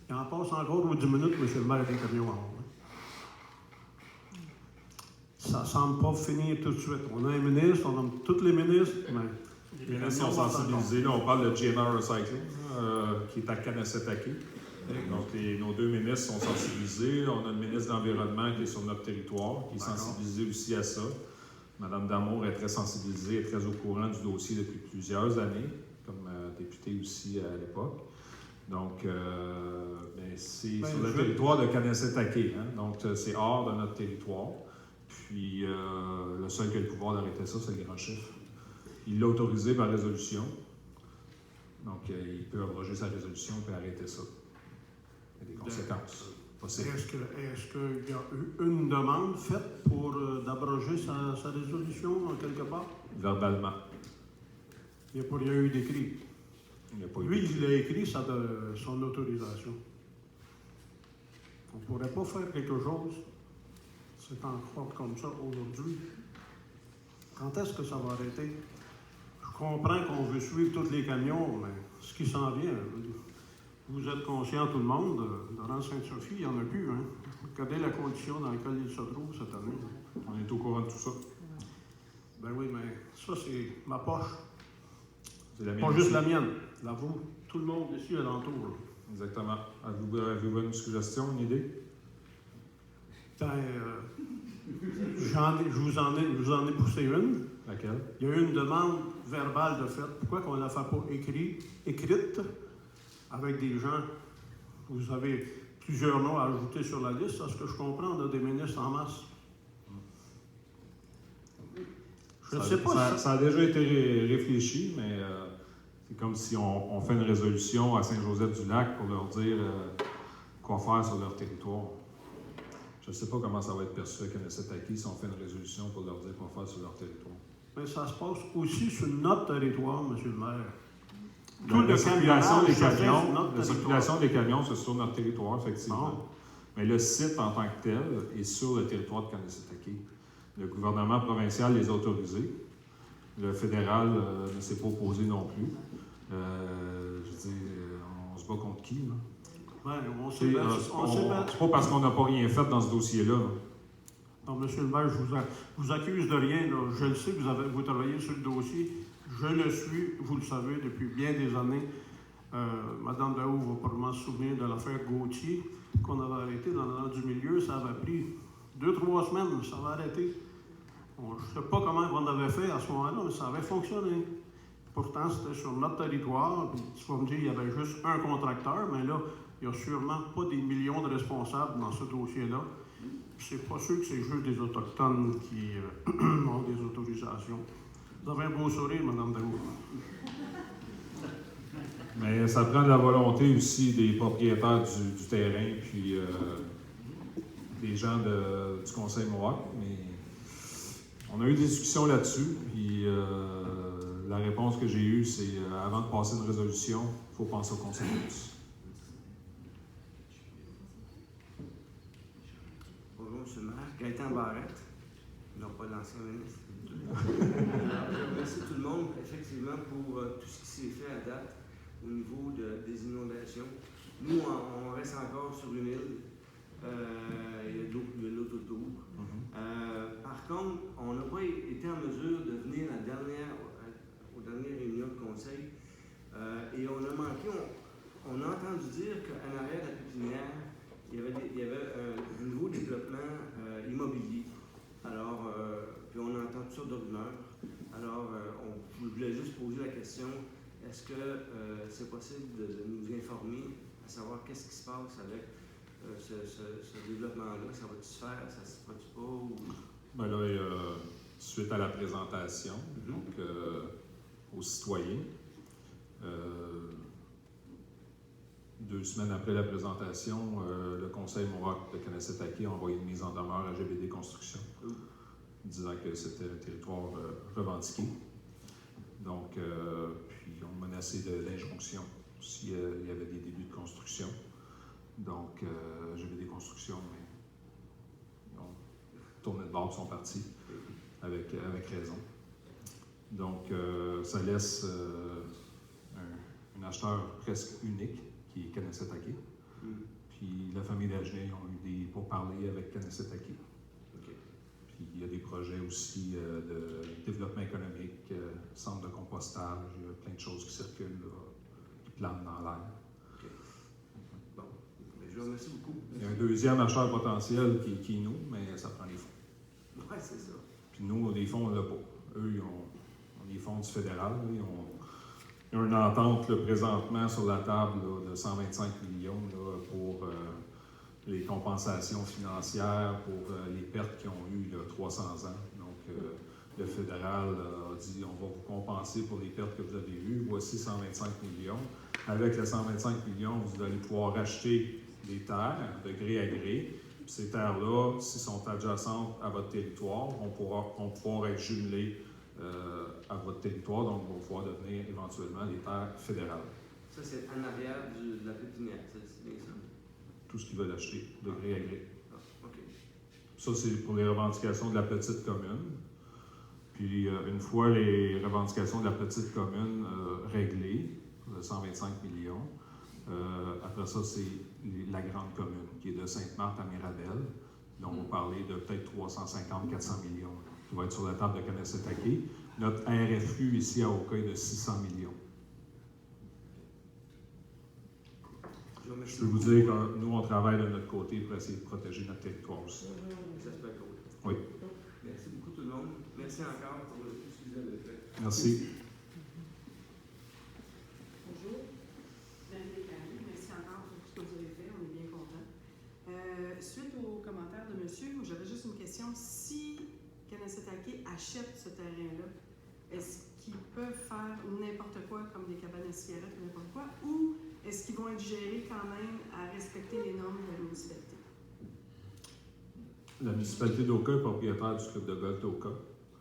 Speaker 4: Il en passe encore aux 10 minutes, M. le maire, des camions en haut. Ça ne semble pas finir tout de suite. On a un ministre, on a tous les ministres, mais...
Speaker 1: Les ministres sont sensibilisés. Là, on parle de GMR Recycling, qui est à Kanessetake. Donc, nos 2 ministres sont sensibilisés. On a le ministre de l'Environnement qui est sur notre territoire, qui est sensibilisé aussi à ça. Madame Damour est très sensibilisée et très au courant du dossier depuis plusieurs années, comme députée aussi à l'époque. Donc, c'est sur le territoire de Kanessetake. Hein? Donc, c'est hors de notre territoire. Puis, le seul qui a le pouvoir d'arrêter ça, c'est le grand chef. Il l'a autorisé par résolution. Donc, il peut abroger sa résolution et arrêter ça. Il y a des conséquences possibles.
Speaker 4: Est-ce qu'il y a eu une demande faite pour d'abroger sa résolution quelque part?
Speaker 1: Verbalement.
Speaker 4: Il n'y a pas eu d'écrit.
Speaker 1: Il n'y a pas eu
Speaker 4: Lui,
Speaker 1: d'écrit.
Speaker 4: il a écrit son autorisation. On ne pourrait pas faire quelque chose, c'est encore comme ça aujourd'hui. Quand est-ce que ça va arrêter? Je comprends qu'on veut suivre tous les camions, mais ce qui s'en vient, vous êtes conscients tout le monde, dans Sainte-Sophie, il n'y en a plus. Hein? Regardez la condition dans laquelle il se trouve cette année.
Speaker 1: On est au courant de tout ça.
Speaker 4: Ben oui, mais ça, c'est ma poche.
Speaker 1: C'est la mienne
Speaker 4: Pas juste
Speaker 1: aussi.
Speaker 4: la mienne, la vous, tout le monde ici alentour. Là.
Speaker 1: Exactement. Avez-vous une suggestion, une idée?
Speaker 4: Ben, je vous en ai poussé une.
Speaker 1: Laquelle?
Speaker 4: Il y a eu une demande verbale de fait. Pourquoi qu'on ne la fait pas écrite avec des gens? Vous avez plusieurs noms à ajouter sur la liste. À ce que je comprends, on a des ministres en masse. Je ne sais pas.
Speaker 1: Ça a déjà été réfléchi, mais c'est comme si on fait une résolution à Saint-Joseph-du-Lac pour leur dire quoi faire sur leur territoire. Je ne sais pas comment ça va être perçu à Kanessetaki si on fait une résolution pour leur dire quoi faire sur leur territoire.
Speaker 4: Mais ça se passe aussi sur notre territoire, M. le maire.
Speaker 1: La circulation des camions,
Speaker 4: sur notre
Speaker 1: la circulation
Speaker 4: territoire.
Speaker 1: des camions, c'est sur notre territoire, effectivement.
Speaker 4: Bon.
Speaker 1: Mais le site en tant que tel est sur le territoire de Kanessetaki. Le gouvernement provincial les a autorisés. Le fédéral ne s'est pas opposé non plus. Je veux dire, on se bat contre qui, là?
Speaker 4: Ben, on
Speaker 1: C'est
Speaker 4: sait bien. On sait bien.
Speaker 1: pas parce qu'on n'a pas rien fait dans ce dossier-là.
Speaker 4: Non, M. le maire, je vous accuse de rien. Là. Je le sais, vous travaillez sur le dossier. Je le suis, vous le savez, depuis bien des années. Madame Daou va probablement se souvenir de l'affaire Gauthier qu'on avait arrêtée dans l'an du milieu. Ça avait pris 2-3 semaines, ça avait arrêté. Je ne sais pas comment on avait fait à ce moment-là, mais ça avait fonctionné. Pourtant, c'était sur notre territoire. Puis, tu vas me dire qu'il y avait juste un contracteur, mais là, il n'y a sûrement pas des millions de responsables dans ce dossier-là. C'est pas sûr que c'est juste des Autochtones qui ont des autorisations. Vous avez un beau sourire, Mme Daou.
Speaker 1: Mais ça prend de la volonté aussi des propriétaires du terrain, puis des gens du Conseil Mohawk. Mais on a eu des discussions là-dessus, puis la réponse que j'ai eue, c'est avant de passer une résolution, il faut penser aux conséquences.
Speaker 9: Bonjour, M. le maire. Gaëtan Barrette, non pas l'ancien ministre. Je remercie tout le monde, effectivement, pour tout ce qui s'est fait à date au niveau des inondations. Nous, on reste encore sur une île. Il y a l'autotour. Par contre, on n'a pas été en mesure de venir aux dernières réunions de conseil. Et on a manqué, on a entendu dire qu'en arrière de la pépinière, il y avait un nouveau développement immobilier. Alors, puis on entend toutes sortes de rumeurs. Alors, on voulait juste poser la question, est-ce que c'est possible de nous informer, à savoir qu'est-ce qui se passe avec ce développement-là? Ça va-tu se faire? Ça se fera-tu pas? Ou...
Speaker 1: Ben là, suite à la présentation, donc aux citoyens, 2 semaines après la présentation, le Conseil Mohawk de Kanessetaki a envoyé une mise en demeure à GBD Construction, disant que c'était un territoire revendiqué. Donc, puis on menacé d'injonction s'il y avait des débuts de construction. Donc, GBD Construction, ils ont tourné de bord et sont partis, avec raison. Donc, ça laisse un acheteur presque unique, qui est Kanessetaki. Puis la famille d'Agenais ont eu des pourparlers avec Kanessetaki.
Speaker 9: Okay.
Speaker 1: Puis il y a des projets aussi de développement économique, centre de compostage, il y a plein de choses qui circulent, là, qui planent dans l'air.
Speaker 9: Okay. Bon, je vous remercie beaucoup.
Speaker 1: Il y a un deuxième acheteur potentiel qui est nous, mais ça prend les fonds.
Speaker 9: Oui, c'est ça.
Speaker 1: Puis nous, les fonds, on l'a pas. Eux, ils ont les fonds du fédéral, là, ils ont une entente là, présentement sur la table là, de 125 millions là, pour les compensations financières, pour les pertes qu'ils ont eues il y a 300 ans. Donc, le fédéral a dit on va vous compenser pour les pertes que vous avez eues. Voici 125 millions. Avec les 125 millions, vous allez pouvoir acheter des terres de gré à gré. Puis ces terres-là, s'ils sont adjacentes à votre territoire, vont pouvoir être jumelées à votre territoire, donc vont pouvoir devenir éventuellement des terres fédérales.
Speaker 9: Ça, c'est en arrière de la pépinière, c'est bien ça?
Speaker 1: Tout ce qu'ils veulent acheter, de gré à gré.
Speaker 9: Ah, OK.
Speaker 1: Ça, c'est pour les revendications de la petite commune. Puis, une fois les revendications de la petite commune réglées, de 125 millions, après ça, c'est la grande commune, qui est de Sainte-Marthe à Mirabel. Là, on va parler de peut-être 350-400 millions, qui va être sur la table de Kanessetake. Notre RFU ici à Oka est de 600 millions. Je peux vous dire que nous, on travaille de notre côté pour essayer de protéger notre territoire aussi.
Speaker 9: J'espère que
Speaker 1: Oui.
Speaker 9: oui. Merci beaucoup tout le monde. Merci encore pour tout ce que vous avez fait.
Speaker 1: Merci.
Speaker 10: Bonjour. Madame Descaries, merci encore pour tout ce que vous avez fait. On est bien contents. Suite aux commentaires de monsieur, j'avais juste une question. Si Kanessetake achète ce terrain-là, est-ce qu'ils peuvent faire n'importe quoi, comme des cabanes à cigarettes ou n'importe quoi, ou est-ce qu'ils vont être gérés quand même à respecter les normes de la municipalité?
Speaker 1: La municipalité d'Oka est propriétaire du club de golf d'Oka.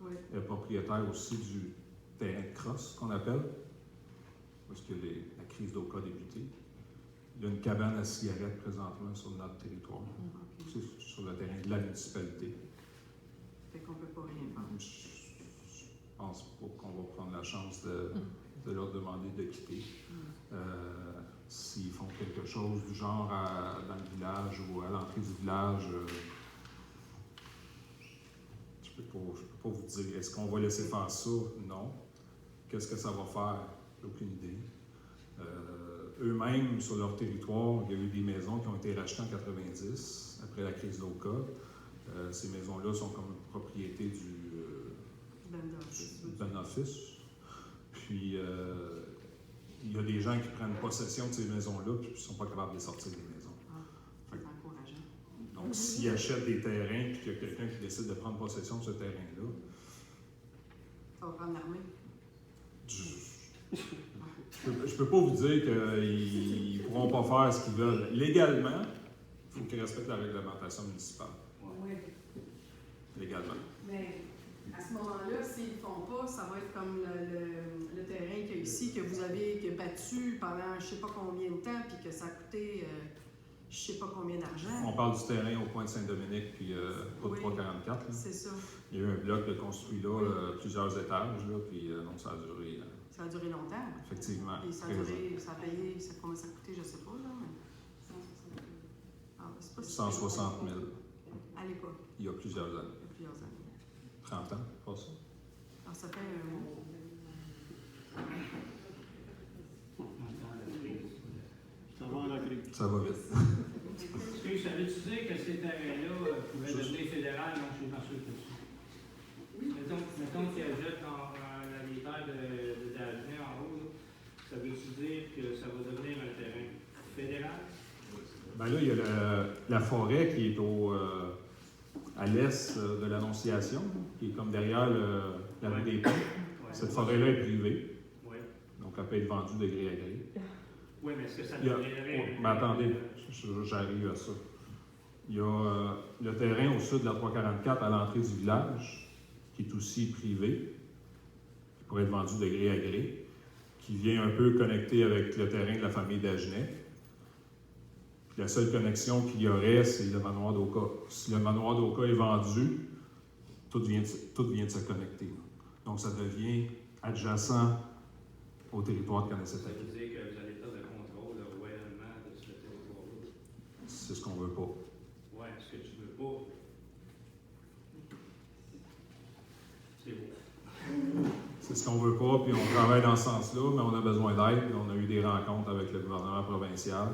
Speaker 10: Oui.
Speaker 1: Elle est propriétaire aussi du terrain de crosse, qu'on appelle, parce que la crise d'Oka a débuté. Il y a une cabane à cigarettes présentement sur notre territoire.
Speaker 10: Okay.
Speaker 1: C'est sur le terrain de la municipalité.
Speaker 10: Fait qu'on ne peut pas rien faire.
Speaker 1: Je pense pas qu'on va prendre la chance de leur demander de quitter. S'ils font quelque chose du genre dans le village ou à l'entrée du village, je peux pas vous dire. Est-ce qu'on va laisser faire ça? Non. Qu'est-ce que ça va faire? J'ai aucune idée. Eux-mêmes, sur leur territoire, il y a eu des maisons qui ont été rachetées en 90, après la crise d'Oka. Ces maisons-là sont comme propriété du Ben Office. Puis, il y a des gens qui prennent possession de ces maisons-là puis qui ne sont pas capables de les sortir des maisons.
Speaker 10: C'est encourageant.
Speaker 1: Donc, s'ils achètent des terrains puis qu'il y a quelqu'un qui décide de prendre possession de ce terrain-là,
Speaker 10: Ça va prendre l'armée.
Speaker 1: je peux pas vous dire qu'ils ne pourront pas faire ce qu'ils veulent. Légalement, il faut qu'ils respectent la réglementation municipale.
Speaker 10: Oui.
Speaker 1: Légalement.
Speaker 10: Mais à ce moment-là, s'ils ne le font pas, ça va être comme le terrain qu'il y a ici, que vous avez battu pendant je ne sais pas combien de temps, puis que ça a coûté je ne sais pas combien d'argent.
Speaker 1: On parle du terrain au coin de Saint-Dominique, puis route 344.
Speaker 10: C'est ça.
Speaker 1: Il y a eu un bloc de construit là, plusieurs étages, là, puis donc ça a duré.
Speaker 10: Ça a duré longtemps.
Speaker 1: Effectivement.
Speaker 10: Et ça a duré, ça a payé, combien ça a coûté, je ne sais pas, là, mais
Speaker 1: 160 000.
Speaker 10: À l'époque.
Speaker 1: Il y a plusieurs années.
Speaker 10: Il y a plusieurs années.
Speaker 1: 30 ans, pas ça.
Speaker 10: Alors, ça fait
Speaker 4: Ça va à la crise.
Speaker 1: Ça va vite.
Speaker 11: Est-ce que ça veut-tu dire que ces terrains-là pourraient devenir fédéral? Non, je suis pas sûr que ça. Oui. Mettons qu'ils achètent les terres de Dagenais en haut, là, ça veut-tu dire que ça va devenir un terrain fédéral?
Speaker 1: Ben là, il y a la forêt qui est à l'est de l'Annonciation, qui est comme derrière la rue des Ponts. Cette forêt-là est privée.
Speaker 11: Oui.
Speaker 1: Donc, elle peut être vendue de gré à gré.
Speaker 11: Oui, mais est-ce que ça deviendrait...
Speaker 1: mais attendez, j'arrive à ça. Il y a le terrain au sud de la 344 à l'entrée du village, qui est aussi privé, qui pourrait être vendu de gré à gré, qui vient un peu connecter avec le terrain de la famille Dagenais. La seule connexion qu'il y aurait, c'est le manoir d'Oka. Si le manoir d'Oka est vendu, tout vient de se connecter. Donc, ça devient adjacent au territoire de Kanessetake.
Speaker 11: Ça veut dire que vous n'avez pas de contrôle royalement de ce territoire-là?
Speaker 1: C'est ce qu'on veut pas.
Speaker 11: Oui, ce que tu veux pas. C'est beau.
Speaker 1: C'est ce qu'on veut pas, puis on travaille dans ce sens-là, mais on a besoin d'aide. On a eu des rencontres avec le gouvernement provincial.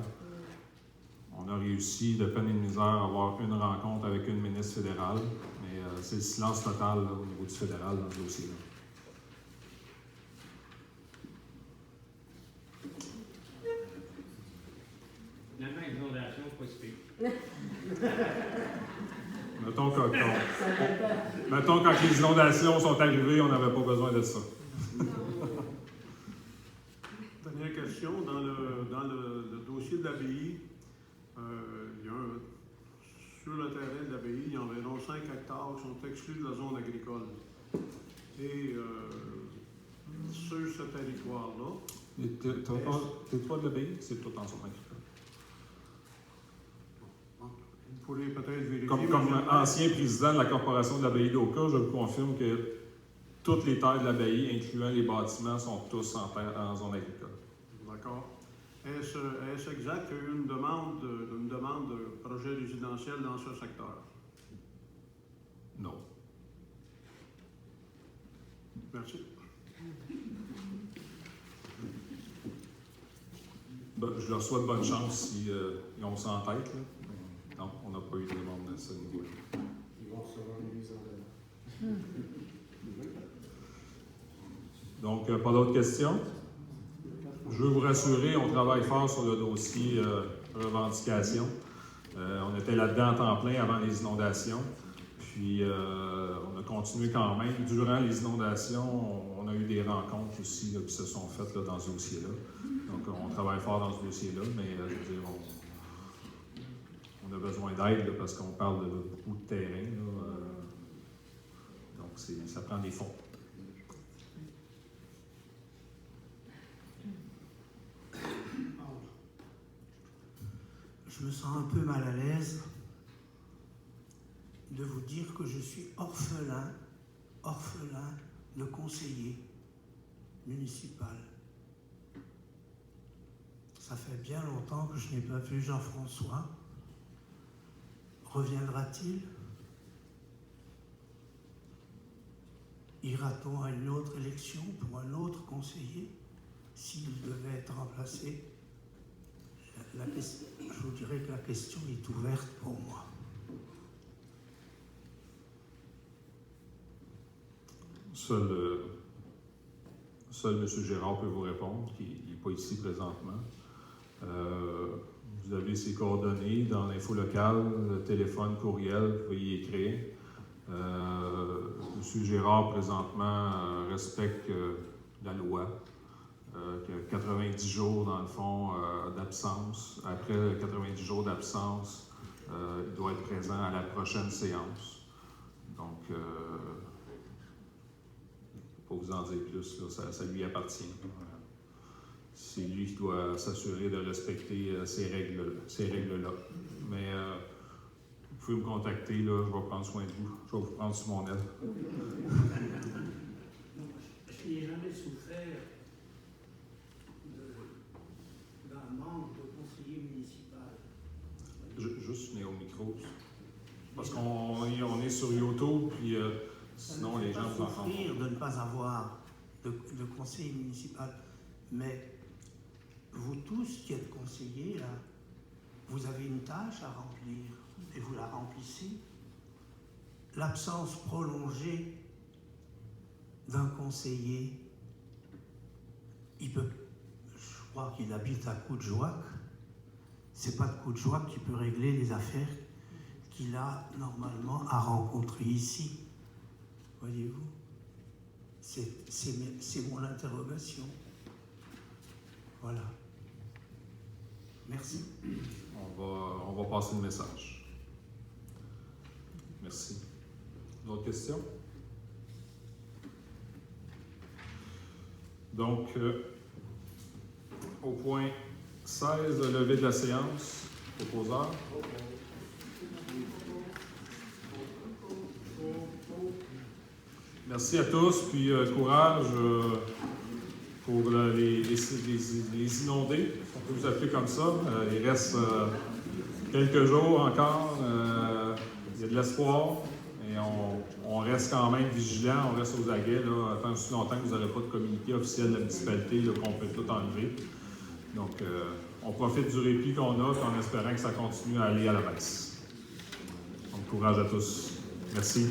Speaker 1: On a réussi de peine et de misère à avoir une rencontre avec une ministre fédérale, mais c'est le silence total là, au niveau du fédéral dans ce dossier-là.
Speaker 11: Finalement, l'inondation, c'est pas si pire.
Speaker 1: Mettons, quand les inondations sont arrivées, on n'avait pas besoin de ça.
Speaker 4: Dernière question. Dans le dossier de l'abbaye, sur le terrain de l'abbaye, il y a environ 5 hectares qui sont exclus de la zone agricole. Et sur ce territoire-là...
Speaker 1: Le territoire de l'abbaye, c'est tout en zone agricole.
Speaker 4: Vous pourrez peut-être vérifier...
Speaker 1: Comme ancien président de la Corporation de l'abbaye d'Oka, je vous confirme que toutes les terres de l'abbaye, incluant les bâtiments, sont tous en zone agricole.
Speaker 4: D'accord. Est-ce exact qu'il y a eu une demande de projet résidentiel dans ce secteur?
Speaker 1: Non.
Speaker 4: Merci.
Speaker 1: Ben, je leur souhaite bonne chance si ils ont ça en tête. Là. Non, on n'a pas eu de demande à ce niveau-là.
Speaker 12: Ils vont recevoir une mise en demeure.
Speaker 1: Donc, pas d'autres questions? Je veux vous rassurer, on travaille fort sur le dossier revendication. On était là-dedans à temps plein avant les inondations. Puis, on a continué quand même. Durant les inondations, on a eu des rencontres aussi là, qui se sont faites là, dans ce dossier-là. Donc, on travaille fort dans ce dossier-là, mais je veux dire, on a besoin d'aide là, parce qu'on parle de beaucoup de terrain. Là, donc, ça prend des fonds.
Speaker 13: Je me sens un peu mal à l'aise de vous dire que je suis orphelin de conseiller municipal. Ça fait bien longtemps que je n'ai pas vu Jean-François. Reviendra-t-il? Ira-t-on à une autre élection pour un autre conseiller s'il devait être remplacé? Je vous dirais que la question est ouverte pour moi.
Speaker 1: Seul M. Gérard peut vous répondre, qui n'est pas ici présentement. Vous avez ses coordonnées dans l'info locale, le téléphone, courriel, vous pouvez y écrire. M. Gérard, présentement, respecte la loi. 90 jours, dans le fond, d'absence. Après 90 jours d'absence, il doit être présent à la prochaine séance. Donc, je ne peux pas vous en dire plus, là, ça lui appartient. C'est lui qui doit s'assurer de respecter ces règles-là. Mais vous pouvez me contacter, là, je vais prendre soin de vous. Je vais vous prendre sous mon aile.
Speaker 13: Je n'ai jamais souffert d'un manque de conseiller municipal.
Speaker 1: Juste venez au micro. Parce qu'on est sur YouTube, puis sinon les gens vous entendent.
Speaker 13: Je de ne pas avoir de conseiller municipal, mais vous tous qui êtes conseillers, là, vous avez une tâche à remplir et vous la remplissez. L'absence prolongée d'un conseiller, je crois qu'il habite à Coudjouac. C'est pas de Coudjouac qui peut régler les affaires qu'il a normalement à rencontrer ici. Voyez-vous, c'est mon interrogation. Voilà. Merci.
Speaker 1: On va passer le message. Merci. D'autres questions? Donc, au point 16, le lever de la séance. Proposeur. Merci à tous, puis courage pour les inondés, on peut vous appeler comme ça. Il reste quelques jours encore, il y a de l'espoir, et on reste quand même vigilant, on reste aux aguets, là, tant aussi longtemps que vous n'aurez pas de communiqué officiel de la municipalité là, qu'on peut tout enlever. Donc, on profite du répit qu'on a, en espérant que ça continue à aller à la baisse. Donc, courage à tous. Merci.